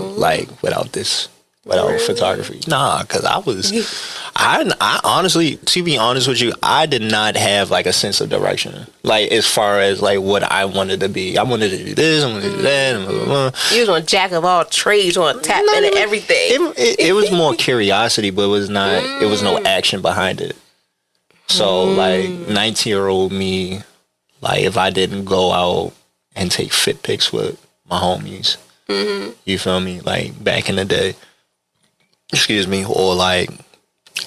photography. Nah, because I honestly, to be honest with you, I did not have, like, a sense of direction. Like, as far as, like, what I wanted to be. I wanted to do this, I wanted to do that, and blah, blah, blah. You was on jack of all trades, on tap into everything. It was more curiosity, but it was no action behind it. So, like, 19-year-old me, like, if I didn't go out and take fit pics with my homies, you feel me? Like, back in the day. Excuse me. Or, like,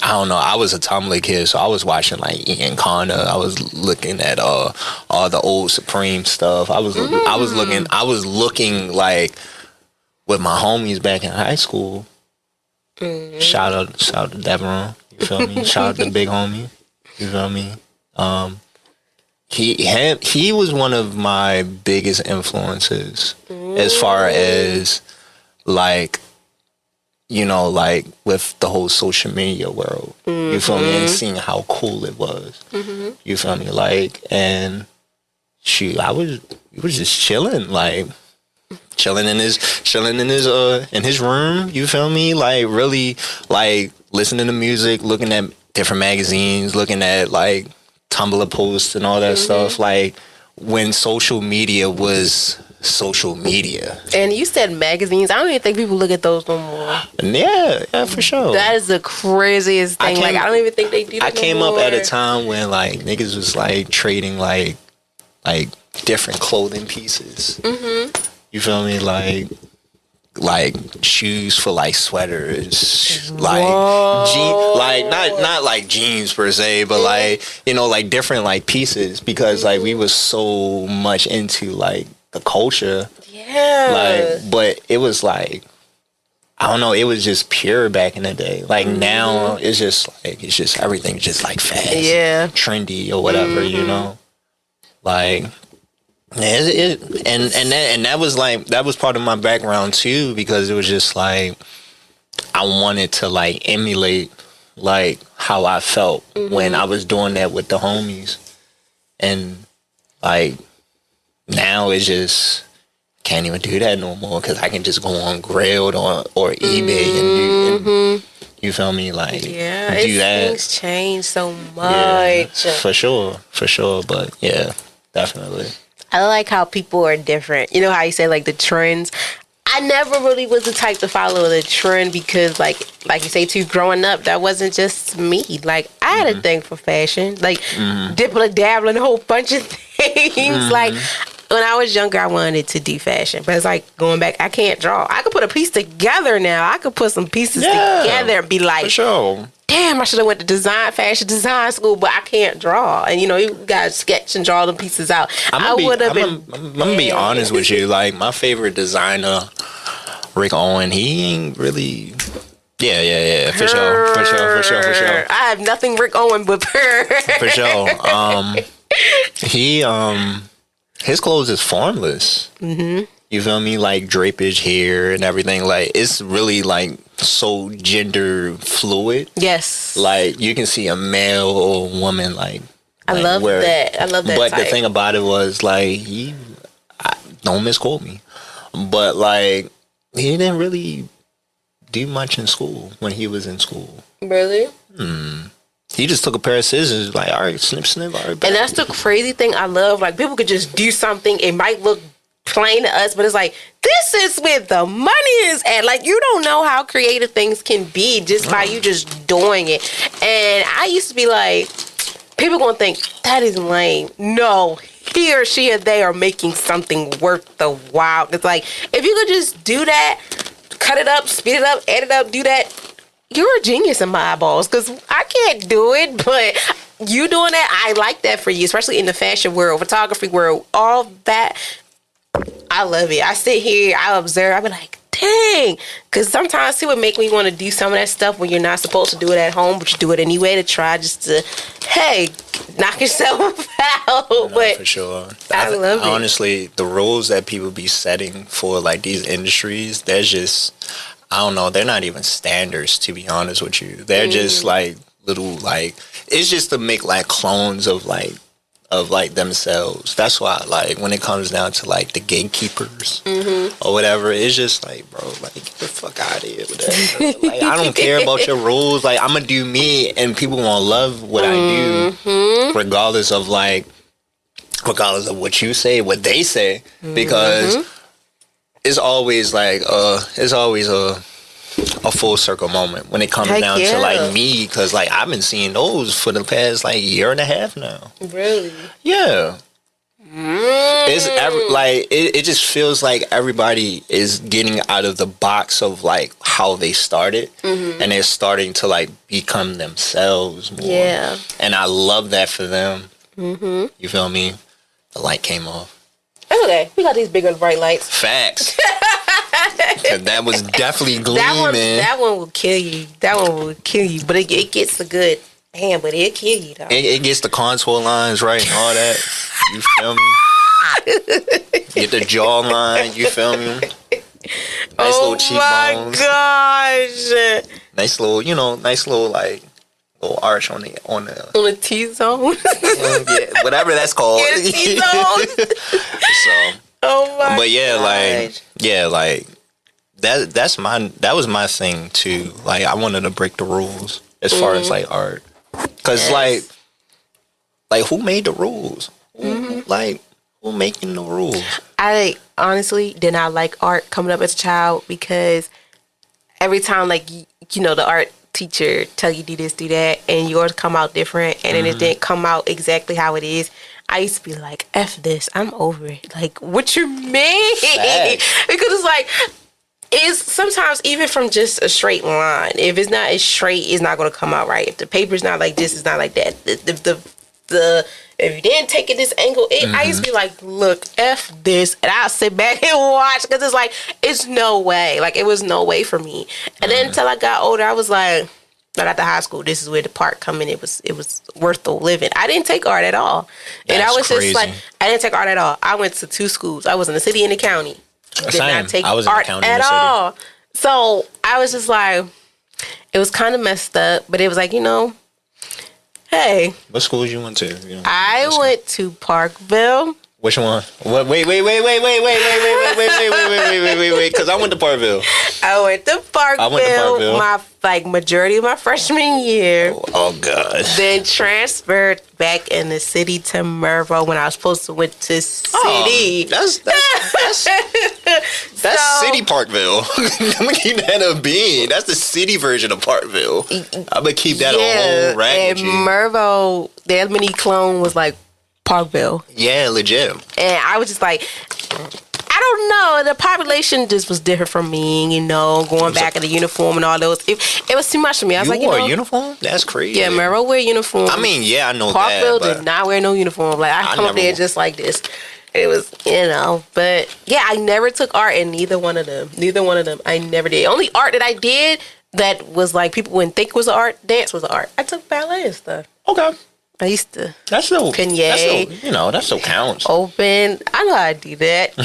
I don't know. I was a Tumblr kid, so I was watching, like, Ian Connor. I was looking at all the old Supreme stuff. I was looking, like, with my homies back in high school. Shout out to Deveron. You feel me? Shout out to Big Homie. You feel me? He was one of my biggest influences as far as, like, like, with the whole social media world. You feel me? And seeing how cool it was. You feel me? Like, and we was just chilling, like, chilling in his room. You feel me? Like really, like listening to music, looking at different magazines, looking at like Tumblr posts and all that stuff. Like when social media was social media. And you said magazines. I don't even think people look at those no more. Yeah, for sure. That is the craziest thing. I don't even think they do that I came no more. up at a time when like niggas was like trading like different clothing pieces. You feel me? Like shoes for like sweaters, like not like jeans per se, but like, you know, like different like pieces, because like we was so much into like the culture. Like, but it was like, I don't know, it was just pure back in the day. Like now it's just everything's just like fast, trendy or whatever, you know. Like and that was part of my background too, because it was just like I wanted to like emulate like how I felt when I was doing that with the homies. And like now it's just can't even do that no more, because I can just go on Grailed or eBay and you feel me, like do that. Things change so much. Yeah, for sure, but yeah, definitely. I like how people are different. You know how you say like the trends? I never really was the type to follow the trend, because like you say too, growing up, that wasn't just me. Like I had a thing for fashion, like dipping, dabbling, a whole bunch of things. Like when I was younger, I wanted to do fashion, but it's like going back, I can't draw. I could put a piece together now. I could put some pieces together and be like, for sure. Damn, I should have went to fashion design school, but I can't draw. And you know, you gotta sketch and draw the pieces out. I'm gonna be honest with you. Like my favorite designer, Rick Owen, he ain't really. Yeah. For sure. I have nothing Rick Owen but her. For sure. He his clothes is formless. You feel me? Like drapage here and everything. Like it's really like so gender fluid. Yes. Like you can see a male or a woman. Like I love that. I love that. But type. the thing about it was like don't misquote me, but like he didn't really do much in school when he was in school. Really? He just took a pair of scissors, like, all right, snip, all right. And that's the crazy thing I love. Like people could just do something. It might look plain to us, but it's like, this is where the money is at. Like you don't know how creative things can be just by you just doing it. And I used to be like, people gonna think that is lame. No, he or she or they are making something worth the while. It's like, if you could just do that, cut it up, speed it up, edit it up, do that, you're a genius in my eyeballs, because I can't do it, but you doing that, I like that for you, especially in the fashion world, photography world, all that. I love it. I sit here, I observe, I be like, dang. Because sometimes it would make me want to do some of that stuff when you're not supposed to do it at home, but you do it anyway to try just to, hey, knock yourself out. No, but for sure. I love it. Honestly, the rules that people be setting for like these industries, they're just, I don't know, they're not even standards, to be honest with you. They're just like little, like, it's just to make like clones of themselves. That's why, like, when it comes down to like the gatekeepers or whatever, it's just like, bro, like, get the fuck out of here with that. Like, I don't care about your rules. Like, I'm gonna do me, and people gonna love what I do, regardless of what you say, what they say, because it's always like, it's always a full circle moment when it comes down to like me, because like I've been seeing those for the past like year and a half now. Really? Yeah. It's it just feels like everybody is getting out of the box of like how they started, and they're starting to like become themselves more. Yeah. And I love that for them. You feel me? The light came off. Okay, we got these bigger bright lights. Facts. That was definitely gleaming. That one will kill you. But it gets the good hand, but it'll kill you though. It gets the contour lines right and all that. You feel me? Get the jawline. You feel me? Nice little cheekbones. Oh my gosh! Nice little like little arch on the T-zone. Yeah, whatever that's called. T-zone. So Oh my But yeah, gosh. like that was my thing too. Like I wanted to break the rules as far as like art. Cause like who made the rules? Like who making the rules? I honestly did not like art coming up as a child because every time, like, you know, the art teacher tell you do this, do that, and yours come out different, and then it didn't come out exactly how it is. I used to be like, F this, I'm over it. Like, what you mean? Facts. Because it's like, it's sometimes even from just a straight line. If it's not as straight, it's not going to come out right. If the paper's not like this, it's not like that. If you didn't take it this angle, I used to be like, look, F this. And I'll sit back and watch because it's like, it's no way. Like, it was no way for me. And then until I got older, I was like, I got to high school. This is where the part come in. It was worth the living. I didn't take art at all. And I was crazy. just like, I didn't take art at all. I went to 2 schools. I was in the city and the county. Did not take art at all. So I was just like, it was kind of messed up, but it was like, you know, hey. What schools you went to? You know, I went to Parkville. Which one? What? Wait. Because I went to Parkville. I went to Parkville. My majority of my freshman year. Oh God. Then transferred back in the city to Mervo when I was supposed to went to city. That's city Parkville. I'm gonna keep that a bean. That's the city version of Parkville. I'm gonna keep that a whole rack. And Mervo, the mini clone was like Parkville. Yeah, legit. And I was just like, I don't know. The population just was different from me, you know, going back in the uniform and all those. It was too much for me. I was like, you know, a uniform? That's crazy. Yeah, Merrill wear uniform. I mean, yeah, I know Parkville that. did not wear no uniform. Like, I come up there just like this. It was, you know, but yeah, I never took art in neither one of them. I never did. Only art that I did that was like people wouldn't think was art, dance was art. I took ballet and stuff. Okay. I used to. That's still, Kanye. You know, that still counts. Open. I know how to do that.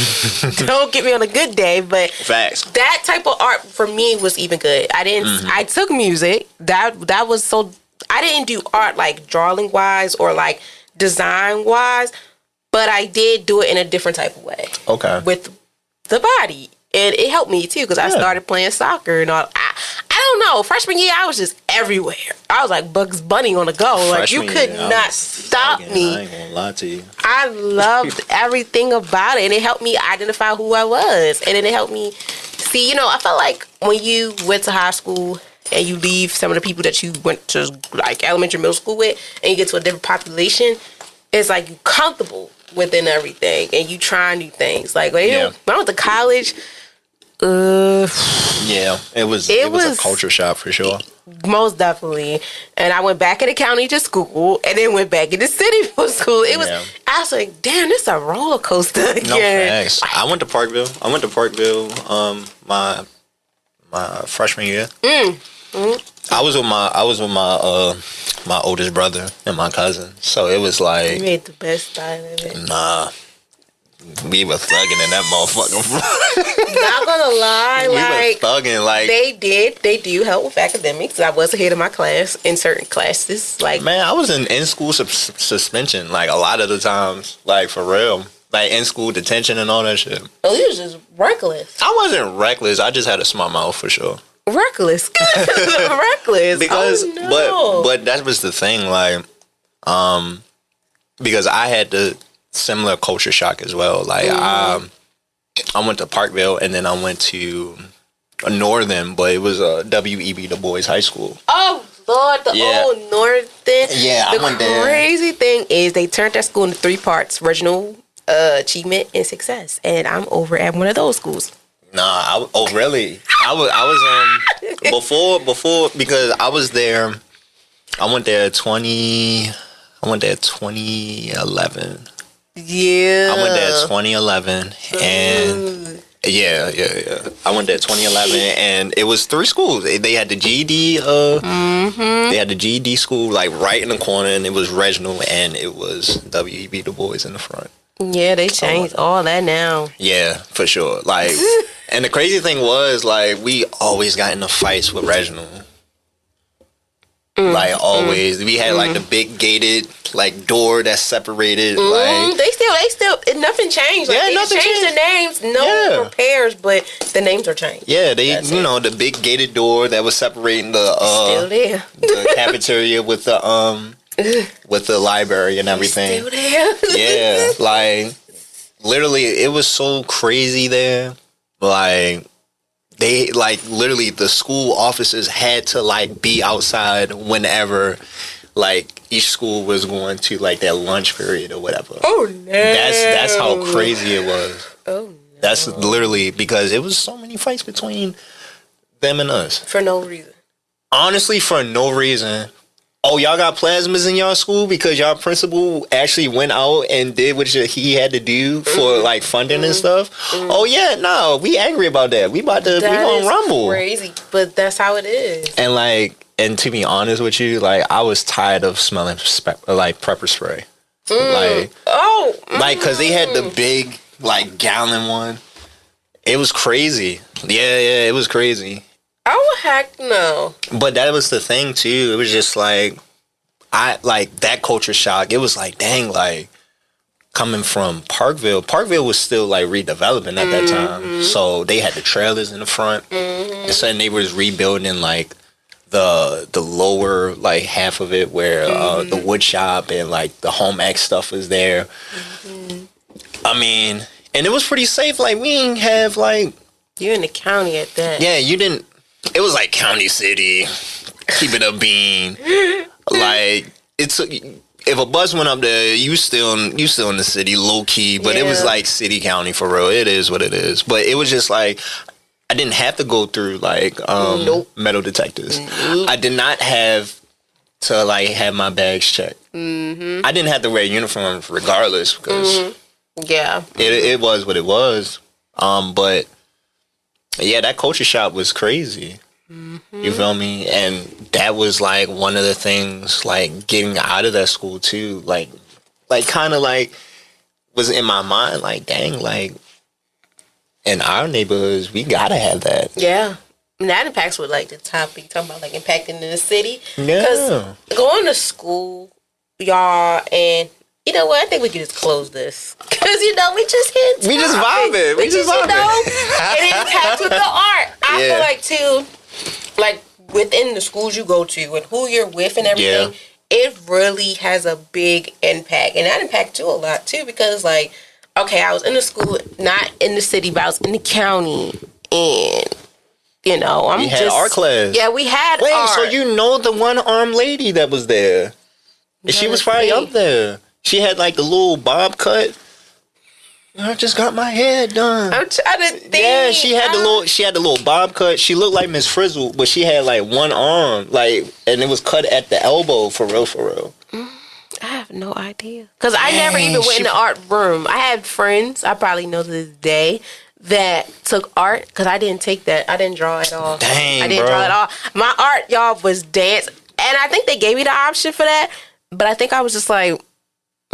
Don't get me on a good day, but facts. That type of art for me was even good. I didn't. I took music. That was so. I didn't do art like drawing wise or like design wise, but I did do it in a different type of way. Okay. With the body, and it helped me too because I started playing soccer and all. I don't know. Freshman year, I was just everywhere. I was like Bugs Bunny on the go. Like, you could not stop me. I ain't gonna lie to you. I loved everything about it, and it helped me identify who I was. And then it helped me see, you know, I felt like when you went to high school and you leave some of the people that you went to, like, elementary, middle school with, and you get to a different population, it's like you're comfortable within everything, and you try new things. Like, when I went to college... yeah, it was a culture shock for sure. Most definitely. And I went back in the county to school and then went back in the city for school. I was like, damn, this is a roller coaster again. No, thanks. I went to Parkville. My freshman year. I was with my oldest brother and my cousin. So it was like, you made the best time of it. Nah. We were thugging in that motherfucker. Not gonna lie, we like were thugging, like they do help with academics. I was ahead of my class in certain classes. Like, man, I was in school suspension, like a lot of the times, like for real, like in school detention and all that shit. Oh, you was just reckless. I wasn't reckless. I just had a smart mouth for sure. Reckless, reckless. Because, oh, no. but that was the thing, like, because I had the similar culture shock as well. Like, I went to Parkville and then I went to Northern, but it was W.E.B. Du Bois High School. Oh, Lord, the old Northern. Yeah, I went there. The crazy thing is they turned that school into 3 parts: regional, achievement, and success. And I'm over at one of those schools. Nah, really? I was before because I was there. I went there 2011. Yeah. I went there 2011 and yeah. I went there 2011 and it was 3 schools. They had the GED they had the GED school like right in the corner, and it was regional, and it was W.E.B. Du Bois in the front. Yeah, they changed all that now. Yeah, for sure. Like, and the crazy thing was, like, we always got into fights with regional. Like always, we had like the big gated like door that separated. Like they still, nothing changed. Like, they nothing changed the names, no repairs, but the names are changed. Yeah, the big gated door that was separating the still there. the cafeteria with the library and everything. Still there. Yeah, like literally, it was so crazy there. Like. They like literally the school offices had to like be outside whenever like each school was going to like their lunch period or whatever. Oh no. That's how crazy it was. Oh no. That's literally because it was so many fights between them and us. For no reason. Honestly, for no reason. Oh, y'all got plasmas in y'all school because y'all principal actually went out and did what he had to do for like funding and stuff. Oh yeah, no, we angry about that. We gonna rumble. Crazy, but that's how it is. And to be honest with you, like I was tired of smelling like pepper spray. Cause they had the big like gallon one. It was crazy. Yeah, it was crazy. Oh heck no! But that was the thing too. It was just like I like that culture shock. It was like dang, like coming from Parkville. Parkville was still like redeveloping at that time, so they had the trailers in the front. And so they was rebuilding like the lower like half of it where the wood shop and like the home ec stuff was there. I mean, and it was pretty safe. Like we didn't have like you're in the county at that. Yeah, you didn't. It was like county city, keep it a bean. Like it's if a bus went up there, you still in the city, low key. But it was like city county for real. It is what it is. But it was just like I didn't have to go through like metal detectors. I did not have to like have my bags checked. I didn't have to wear a uniform regardless because it was what it was. But. Yeah, that culture shock was crazy. You feel me? And that was like one of the things, like getting out of that school too. Like kind of like was in my mind, like dang, like in our neighborhoods, we gotta have that. Yeah, and that impacts with like the topic talking about like impacting in the city. Yeah, because going to school, y'all, and. You know what? I think we can just close this. Because, we just hit. We just vibing. We just vibing. It impacts with the art. I feel like, too, like, within the schools you go to and who you're with and everything, it really has a big impact. And that impacts you a lot, too, because, like, okay, I was in the school, not in the city, but I was in the county. And, we had art class. Yeah, we had art. Wait, so you know the one-armed lady that was there? She was probably up there. She had like the little bob cut. I just got my hair done. I'm trying to think. Yeah, she had the little bob cut. She looked like Miss Frizzle, but she had like one arm, like, and it was cut at the elbow for real. I have no idea because I never even went in the art room. I had friends I probably know to this day that took art because I didn't take that. I didn't draw at all. Dang, I didn't draw at all. My art, y'all, was dance, and I think they gave me the option for that, but I think I was just like.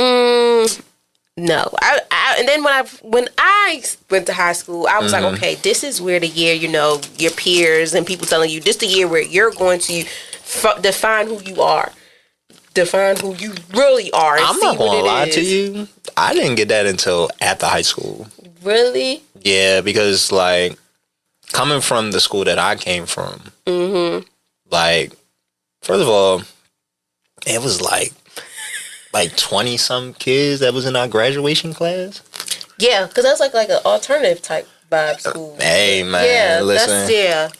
No. And then when I went to high school, I was like, okay, this is where the year, your peers and people telling you, this the year where you're going to define who you are. Define who you really are. And I'm not going to lie to you. I didn't get that until after high school. Really? Yeah, because, like, coming from the school that I came from, like, first of all, it was like 20-some kids that was in our graduation class. Yeah, because that's like an alternative type vibe school. Hey, man, listen.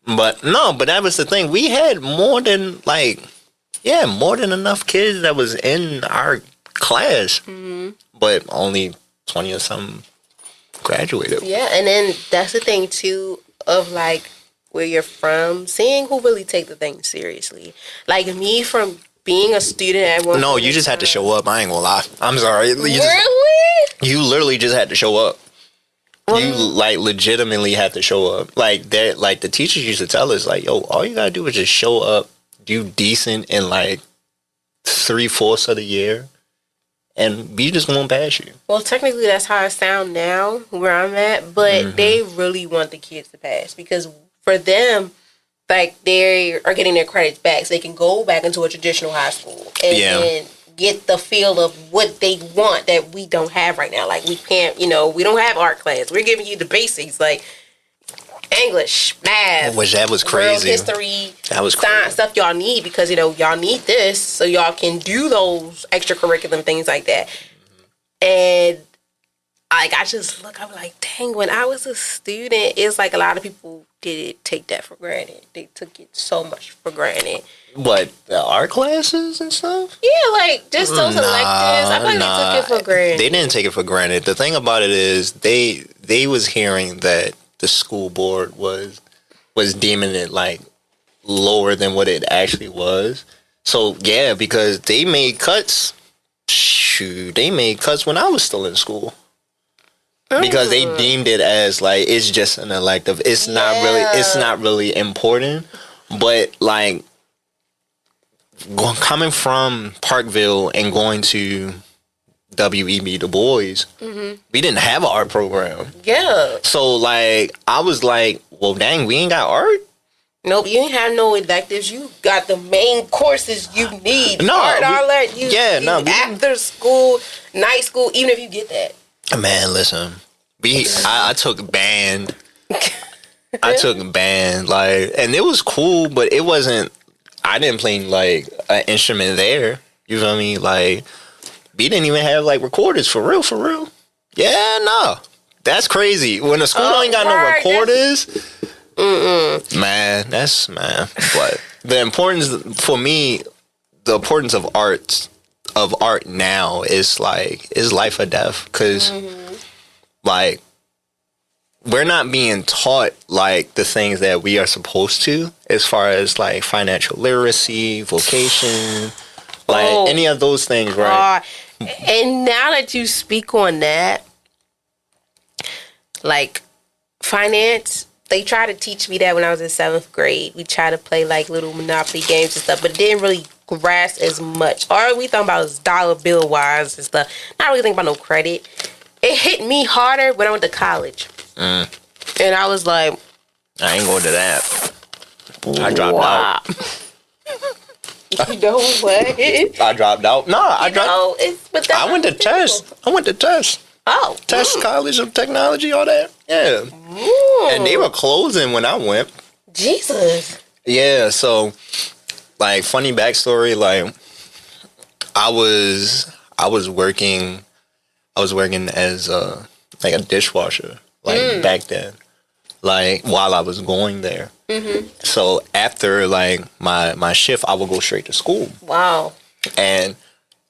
But that was the thing. We had more than enough kids that was in our class. But only 20 or something graduated. Yeah, and then that's the thing, too, of, like, where you're from, seeing who really take the thing seriously. Like, me from... being a student at one No, you just had to show up. I ain't gonna lie. I'm sorry. You literally just had to show up. You like legitimately had to show up. Like that. Like the teachers used to tell us, like, yo, all you gotta do is just show up, do decent in like 3/4 of the year, and we just won't pass you. Well, technically, that's how I sound now where I'm at. But they really want the kids to pass because for them. like they are getting their credits back so they can go back into a traditional high school and then get the feel of what they want that we don't have right now. Like we can't, we don't have art class. We're giving you the basics like English, math, which that was crazy. World history, that was science, crazy. stuff y'all need because y'all need this so y'all can do those extracurricular things like that. And like I just look, I'm like, dang, when I was a student, it's like a lot of people did take that for granted. They took it so much for granted. What, the art classes and stuff? Yeah, like just those electives. I feel like they took it for granted. They didn't take it for granted. The thing about it is they was hearing that the school board was deeming it like lower than what it actually was. So yeah, because they made cuts. Shoot, they made cuts when I was still in school. Because they deemed it as like it's just an elective. It's not really important. But like coming from Parkville and going to W.E.B. Du Bois, we didn't have an art program. Yeah. So like I was like, well, dang, we ain't got art. Nope, you ain't have no electives. You got the main courses you need. No, art, all that. After school, night school, even if you get that. Man, listen, I took band. I took band, like, and it was cool, but it wasn't. I didn't play like an instrument there. You feel me? Like, we didn't even have like recorders for real, for real. Yeah, no, that's crazy. When a school ain't got no recorders, man, But the importance for me, the importance of art now is life or death, because like we're not being taught like the things that we are supposed to as far as like financial literacy, vocation, like any of those things, right? And now that you speak on that, like finance, they tried to teach me that when I was in 7th grade. We tried to play like little Monopoly games and stuff, but it didn't really grasp as much. All we thought about was dollar bill wise and stuff. Not really thinking about no credit. It hit me harder when I went to college. And I was like, I ain't going to that. I dropped out. You know what? I dropped out. No, I dropped. I went to test. Oh. Test College of Technology, all that. Yeah. And they were closing when I went. Jesus. Yeah, so like funny backstory, like I was working as like a dishwasher, like back then, like while I was going there. So after like my shift, I would go straight to school. Wow. And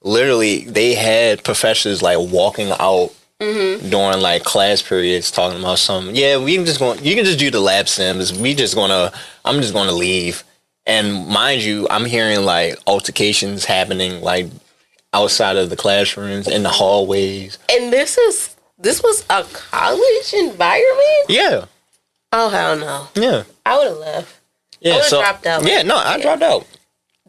literally they had professors like walking out during like class periods talking about something. Yeah, you can just do the lab sims. I'm just gonna leave. And mind you, I'm hearing like altercations happening like outside of the classrooms, in the hallways. And this was a college environment? Yeah. Oh, hell no. Yeah. I would have left. Yeah, I would have dropped out. Yeah, no, I dropped out.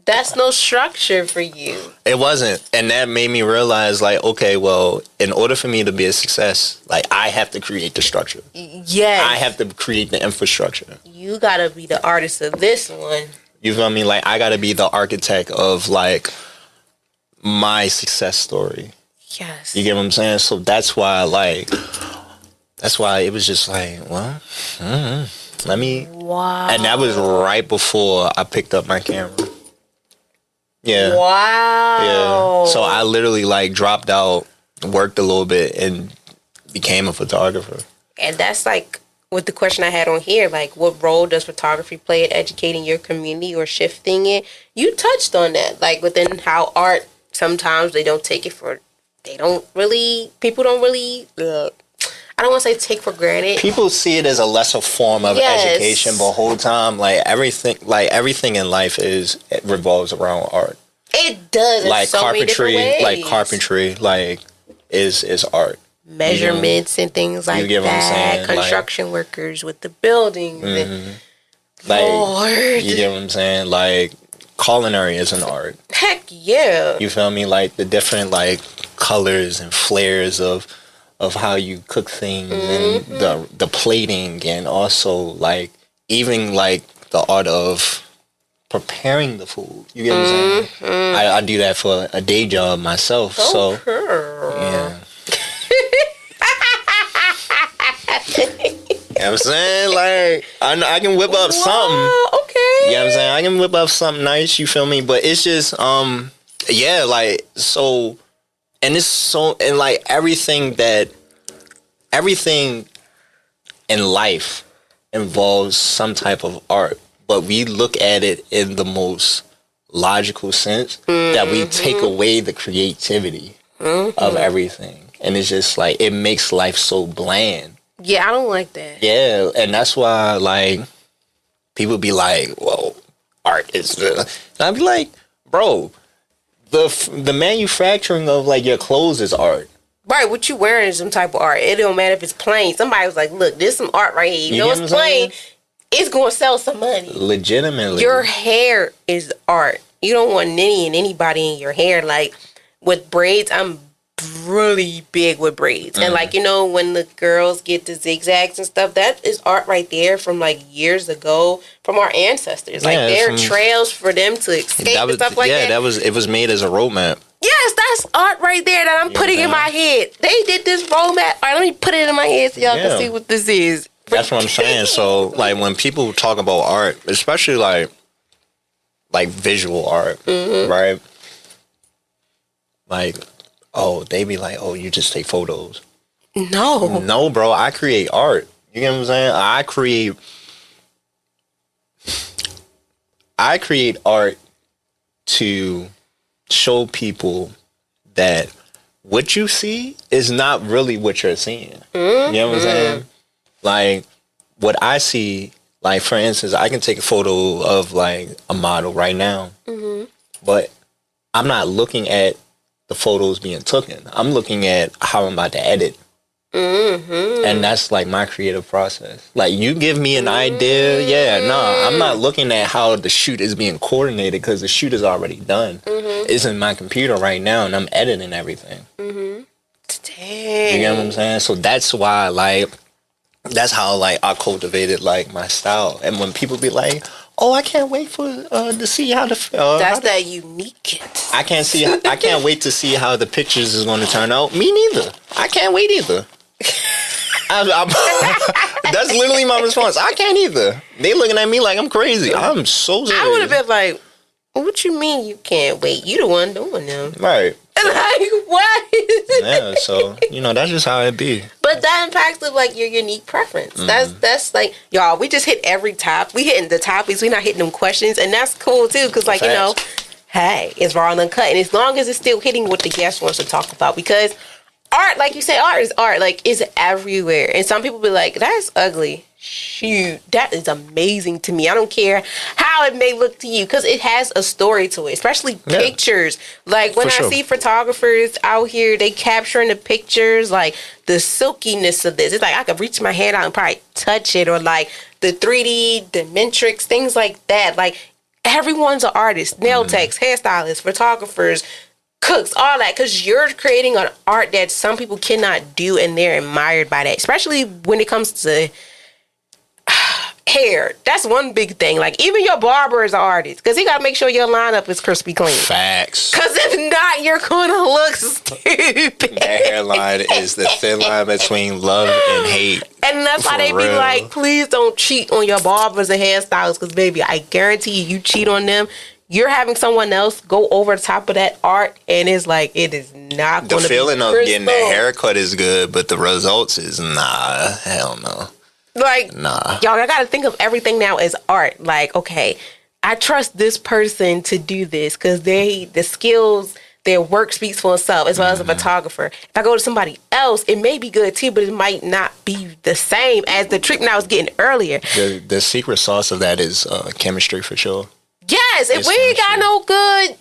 That's no structure for you. It wasn't. And that made me realize, like, okay, well, in order for me to be a success, like, I have to create the structure. Yes. I have to create the infrastructure. You got to be the artist of this one. You feel me? Like, I got to be the architect of, like, my success story. Yes. You get what I'm saying? So that's why it was just like, well, let me. Wow. And that was right before I picked up my camera. Yeah. Wow. Yeah. So I literally like dropped out, worked a little bit, and became a photographer. And that's like with the question I had on here, like what role does photography play in educating your community or shifting it? You touched on that, like within how art, sometimes people don't really, I don't want to say take for granted. People see it as a lesser form of education, but whole time, like everything in life it revolves around art. It does. Like so carpentry, many is art. Measurements and things like you get that. What I'm saying? Construction workers with the buildings. And Lord. You get what I'm saying? Like culinary is an art. Heck yeah. You feel me? Like the different like colors and flares of how you cook things and the plating, and also like even like the art of preparing the food. You get what I'm saying? I do that for a day job myself. So yeah. You know what I'm saying? Like, I can whip up something. Okay. You know what I'm saying? I can whip up something nice, you feel me? But it's just, yeah, like, so, and it's so, and like everything in life involves some type of art, but we look at it in the most logical sense that we take away the creativity of everything. And it's just like, it makes life so bland. Yeah, I don't like that. Yeah, and that's why, like, people be like, well, art is... And I'd be like, bro, the manufacturing of, like, your clothes is art. Right, what you wearing is some type of art. It don't matter if it's plain. Somebody was like, look, there's some art right here. You know it's plain, it's going to sell some money. Legitimately. Your hair is art. You don't want anybody in your hair. Like, with braids, I'm really big with braids. And like, you know, when the girls get the zigzags and stuff, that is art right there from like years ago from our ancestors. Like, there are trails for them to escape and stuff like that. Yeah, it was made as a roadmap. Yes, that's art right there that I'm putting in my head. They did this roadmap. All right, let me put it in my head so y'all can see what this is. That's what I'm saying. So, like, when people talk about art, especially like visual art, right? Like, oh, they be like, oh, you just take photos. No, bro. I create art. You get what I'm saying? I create art to show people that what you see is not really what you're seeing. You know what I'm saying? Like, what I see, like, for instance, I can take a photo of, like, a model right now, but I'm not looking at the photos being taken. I'm looking at how I'm about to edit. And that's like my creative process. Like, you give me an idea, I'm not looking at how the shoot is being coordinated because the shoot is already done. It's in my computer right now and I'm editing everything. Dang. You get what I'm saying? So that's why, like, that's how, like, I cultivated, like, my style. And when people be like, oh, I can't wait for to see how the that's that unique. I can't wait to see how the pictures is going to turn out. Me neither. I can't wait either. That's literally my response. I can't either. They looking at me like I'm crazy. I'm so serious. I would have been like, what you mean you can't wait? You the one doing them. Right. Like, what? Yeah, so, you know, that's just how it be. But that impacts like your unique preference. That's like, y'all, we just hit every top. We hitting the topics. We not hitting them questions. And that's cool too. Cause like, you know, hey, it's raw and uncut. And as long as it's still hitting what the guest wants to talk about, because art, like you said, art is art. Like, it's everywhere. And some people be like, that's ugly. Shoot, that is amazing to me. I don't care how it may look to you because it has a story to it, especially pictures. Like, when I see photographers out here, they capturing the pictures, like the silkiness of this. It's like I could reach my hand out and probably touch it, or like the 3D, the Matrix, things like that. Like, everyone's an artist, nail techs, hairstylists, photographers, cooks, all that, because you're creating an art that some people cannot do, and they're admired by that, especially when it comes to hair. That's one big thing. Like, even your barber is an artist because he got to make sure your lineup is crispy clean. Facts. Because if not, you're going to look stupid. That hairline is the thin line between love and hate. And that's why they be like, please don't cheat on your barbers and hairstylists, because, baby, I guarantee you cheat on them, you're having someone else go over the top of that art, and it's like, it is not going to be The feeling of getting the haircut is good, but the results is hell no. Like, y'all, I got to think of everything now as art. Like, okay, I trust this person to do this because the skills, their work speaks for itself, as well as a photographer. If I go to somebody else, it may be good too, but it might not be the same as the treatment I was getting earlier. The secret sauce of that is chemistry for sure. Yes, if we ain't got no good,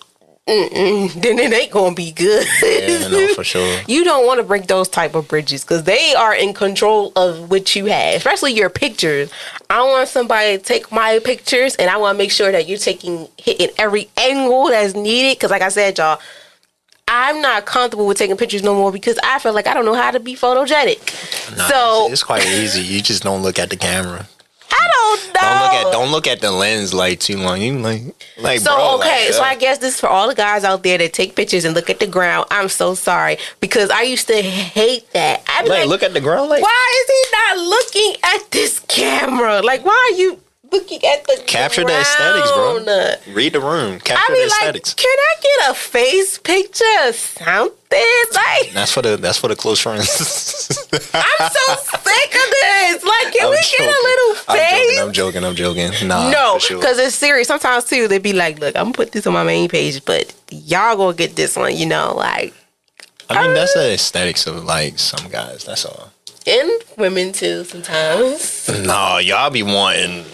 then it ain't gonna be good. Yeah, no, for sure. You don't want to break those type of bridges because they are in control of what you have, especially your pictures. I want somebody to take my pictures, and I want to make sure that you're hitting every angle that's needed. Because, like I said, y'all, I'm not comfortable with taking pictures no more because I feel like I don't know how to be photogenic. So it's quite easy. You just don't look at the camera. I don't know. Don't look at the lens like too long. You like so bro, okay. like, So I guess this is for all the guys out there that take pictures and look at the ground. I'm so sorry because I used to hate that. I'd be like look at the ground. Like, why is he not looking at this camera? Like, why are you looking at the capture ground? the aesthetics, bro. Read the room. Capture the aesthetics. Can I get a face picture or something? Like that's for the close friends. I'm so sick of this. Like, can we get a little face? I'm joking. Nah, no, for sure. because it's serious. Sometimes too, they be like, "Look, I'm gonna put this on my main page, but y'all gonna get this one." You know, like. I mean, that's the aesthetics of like some guys. That's all. And women too sometimes. No, y'all be wanting.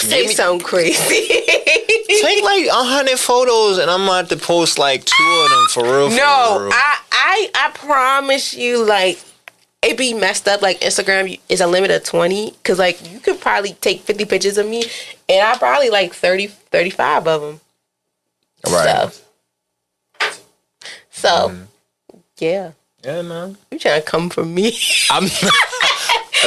Say something crazy. Take like 100 photos and I'm about to post like 2 of them for real. No, I promise you, like, it be messed up. Like, Instagram is a limit of 20. Because, like, you could probably take 50 pictures of me and I probably like 30, 35 of them. Right. So yeah. Yeah, man. You trying to come for me? I'm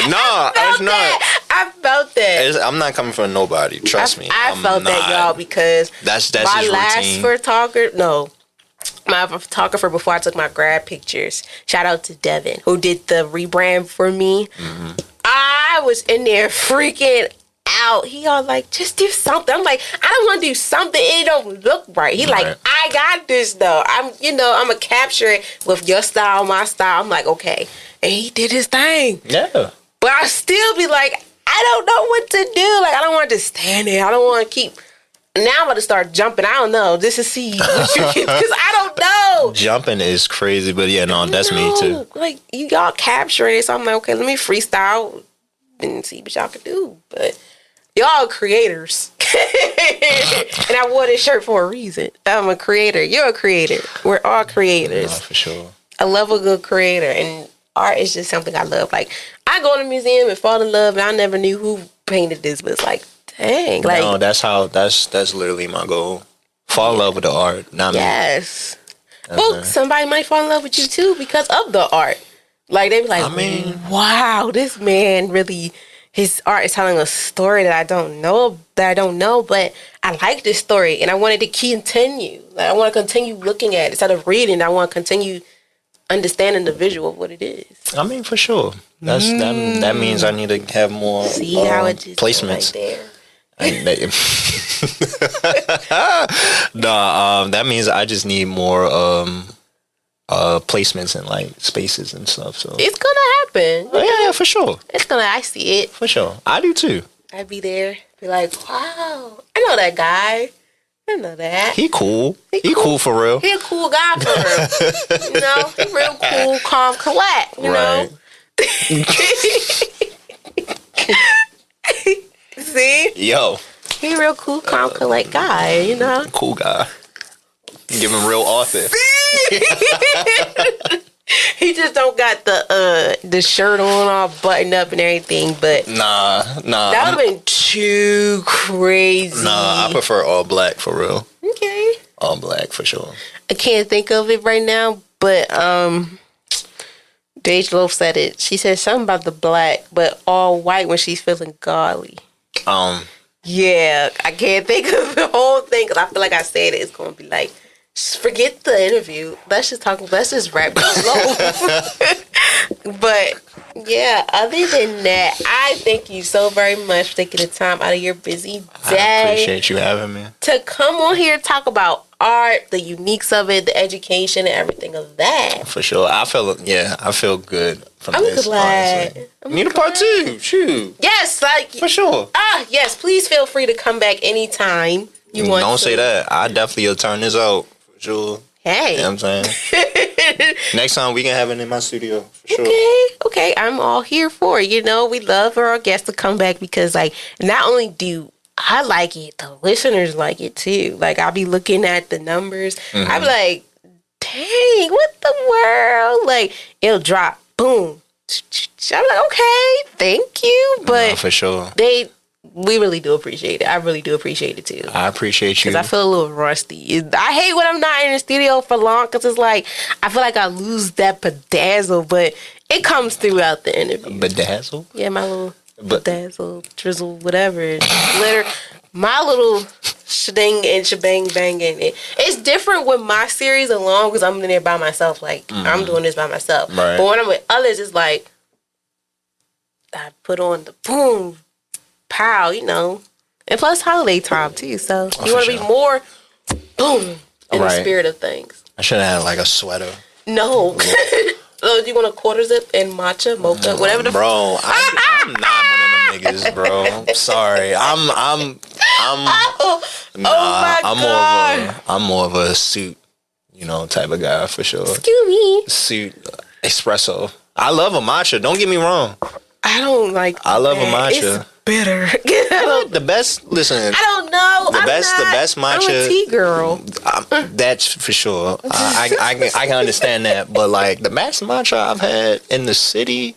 no, it's not. I felt that. I'm not coming for nobody. Trust me. I felt that, y'all, because that's my his last routine. my photographer before I took my grad pictures. Shout out to Devin who did the rebrand for me. Mm-hmm. I was in there freaking out. He all like, just do something. I'm like, I don't want to do something. It don't look right. He like, I got this though. I'm gonna capture it with your style, my style. I'm like, okay. And he did his thing. Yeah. But I still be like, I don't know what to do. Like, I don't want to ststand there. I don't want to keep. Now I'm about to start jumping. I don't know. Just to see what you can. Because I don't know. Jumping is crazy, but yeah, no, that's me too. Like, y'all capturing it. So I'm like, okay, let me freestyle and see what y'all can do. But y'all creators. And I wore this shirt for a reason. I'm a creator. You're a creator. We're all creators. No, for sure. I love a good creator. And art is just something I love. Like, I go to a museum and fall in love, and I never knew who painted this, but it's like, dang. Like, no, that's literally my goal. Fall in love with the art, not me. Yes. Well, somebody might fall in love with you too because of the art. Like, they be like, I mean, wow, this man really, his art is telling a story that I don't know, but I like this story, and I wanted to continue. Like, I want to continue looking at it instead of reading. I want to continue understanding the visual of what it is. I mean, for sure. That means I need to have more how it just placements. Right there. That means I just need more placements and like spaces and stuff. So it's gonna happen. Oh, yeah, for sure. I see it. For sure. I do too. I'd be there, be like, wow, I know that guy. I know that. He cool. He cool for real. He a cool guy for real. You know, he real cool, calm, collect, you know. See? Yo. He real cool, calm, collect guy, you know. Cool guy. Give him real author. He just don't got the shirt on all buttoned up and everything, but nah. That would've been too crazy. Nah, I prefer all black for real. Okay. All black for sure. I can't think of it right now, but Dej Loaf said it. She said something about the black, but all white when she's feeling godly. Yeah, I can't think of the whole thing because I feel like I said it. It's gonna be like, forget the interview. Let's just rap slow. But yeah, other than that, I thank you so very much for taking the time out of your busy day. I appreciate you having me. To come on here and talk about art, the uniques of it, the education, and everything of that. For sure. I feel good from this. I'm glad. Need a part 2. Shoot. Yes, like for sure. Yes, please feel free to come back anytime you want. Don't say that. I definitely will turn this out. For sure. Hey. You know what I'm saying? Next time we can have it in my studio. For sure. Okay. I'm all here for it. You know, we love for our guests to come back because, like, not only do I like it, the listeners like it too. Like, I'll be looking at the numbers. Mm-hmm. I'll be like, dang, what the world? Like, it'll drop. Boom. I'm like, okay, thank you. But no, for sure. We really do appreciate it. I really do appreciate it too. I appreciate you. Because I feel a little rusty. I hate when I'm not in the studio for long because it's like, I feel like I lose that bedazzle, but it comes throughout the interview. Bedazzle? Yeah, my little But dazzle, drizzle, whatever, glitter. My little shedang and shebang banging. It's different with my series alone because I'm in there by myself. Like I'm doing this by myself. Right. But when I'm with others, it's like I put on the boom, pow, you know. And plus holiday time too. So you want to be more boom in the spirit of things. I should have had like a sweater. No. So you want a quarter zip and matcha, mocha, whatever the bro. I'm not one of them niggas, bro. I'm sorry. I'm more of a suit, you know, type of guy for sure. Excuse me. Suit espresso. I love a matcha. Don't get me wrong. I don't like. I love a matcha. It's bitter. The best. Listen. I don't know. The best matcha. I'm a tea girl. That's for sure. I can understand that. But like the best matcha I've had in the city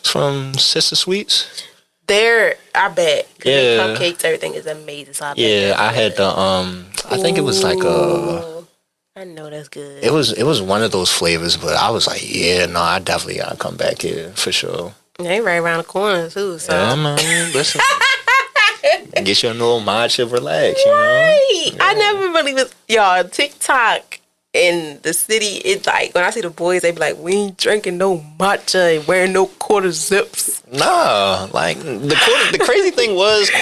is from Sister Sweets. I bet. Yeah. The cupcakes, everything is amazing. So I had the I think it was like I know that's good. It was one of those flavors, but I was like, yeah, no, I definitely gotta come back here for sure. They right around the corner too. So. Yeah, man. Listen. Get your little matcha, relax, you know? Right. Yeah. I never really was, y'all, TikTok in the city, it's like, when I see the boys, they be like, we ain't drinking no matcha and wearing no quarter zips. Nah, like, the crazy thing was, the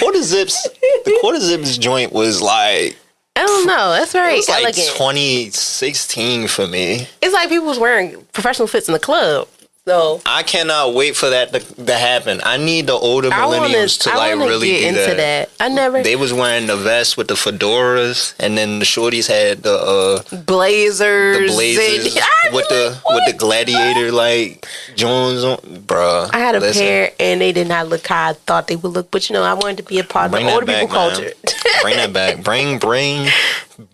quarter zips joint was like, I don't know. That's very it was like elegant. 2016 for me. It's like people was wearing professional fits in the club. So I cannot wait for that to happen. I need the older millennials to like really get do into that. I never. They was wearing the vest with the fedoras, and then the shorties had the blazers with the gladiator like Jones on, bruh. I had a pair, and they did not look how I thought they would look. But you know, I wanted to be a part of the older people culture. Bring that back. Bring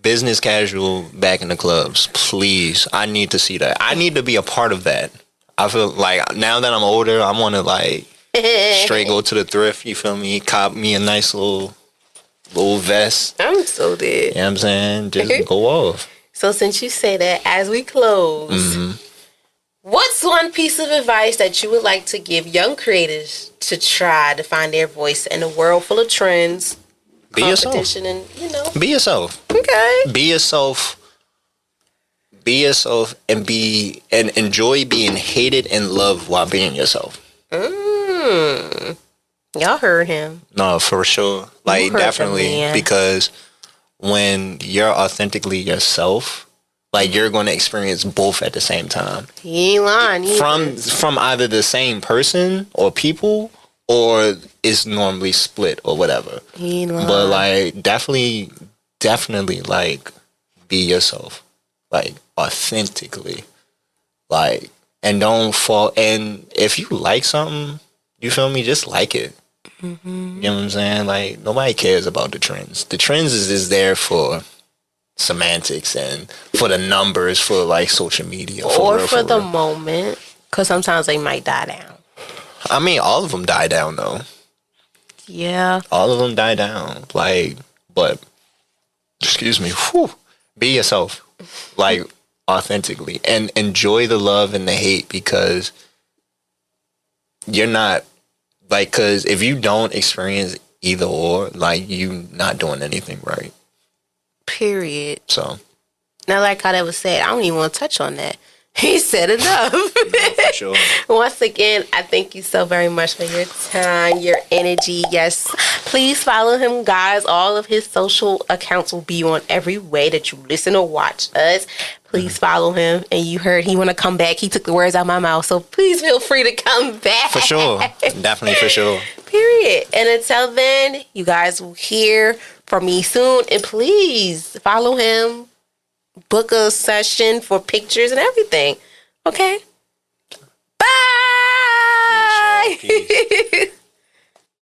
business casual back in the clubs, please. I need to see that. I need to be a part of that. I feel like now that I'm older, I want to like straight go to the thrift. You feel me? Cop me a nice little vest. I'm so dead. You know what I'm saying? Just go off. So since you say that, as we close, what's one piece of advice that you would like to give young creators to try to find their voice in a world full of trends, competition, and be yourself. Okay. Be yourself. Be yourself and enjoy being hated and loved while being yourself. Y'all heard him. No, for sure. Like definitely, because when you're authentically yourself, like you're going to experience both at the same time. He ain't lying. From either the same person or people, or it's normally split or whatever. He ain't lying. But like definitely like be yourself. Like authentically, like, and don't fall. And if you like something, you feel me, just like it. You know what I'm saying? Like nobody cares about the trends. The trends is there for semantics and for the numbers for like social media or for the moment, because sometimes they might die down. I mean, all of them die down though. Yeah, all of them die down. Like, but excuse me. Be yourself. Like authentically, and enjoy the love and the hate, because you're not like, because if you don't experience either or, like you not doing anything right. Period. So now, like how that was said, I don't even want to touch on that. He said enough. For sure. Once again, I thank you so very much for your time, your energy. Yes, please follow him, guys. All of his social accounts will be on every way that you listen or watch us. Please follow him. And you heard he want to come back. He took the words out of my mouth. So please feel free to come back. For sure. Definitely for sure. Period. And until then, you guys will hear from me soon. And please follow him. Book a session for pictures and everything. Okay? Bye! Peace, y'all. Peace.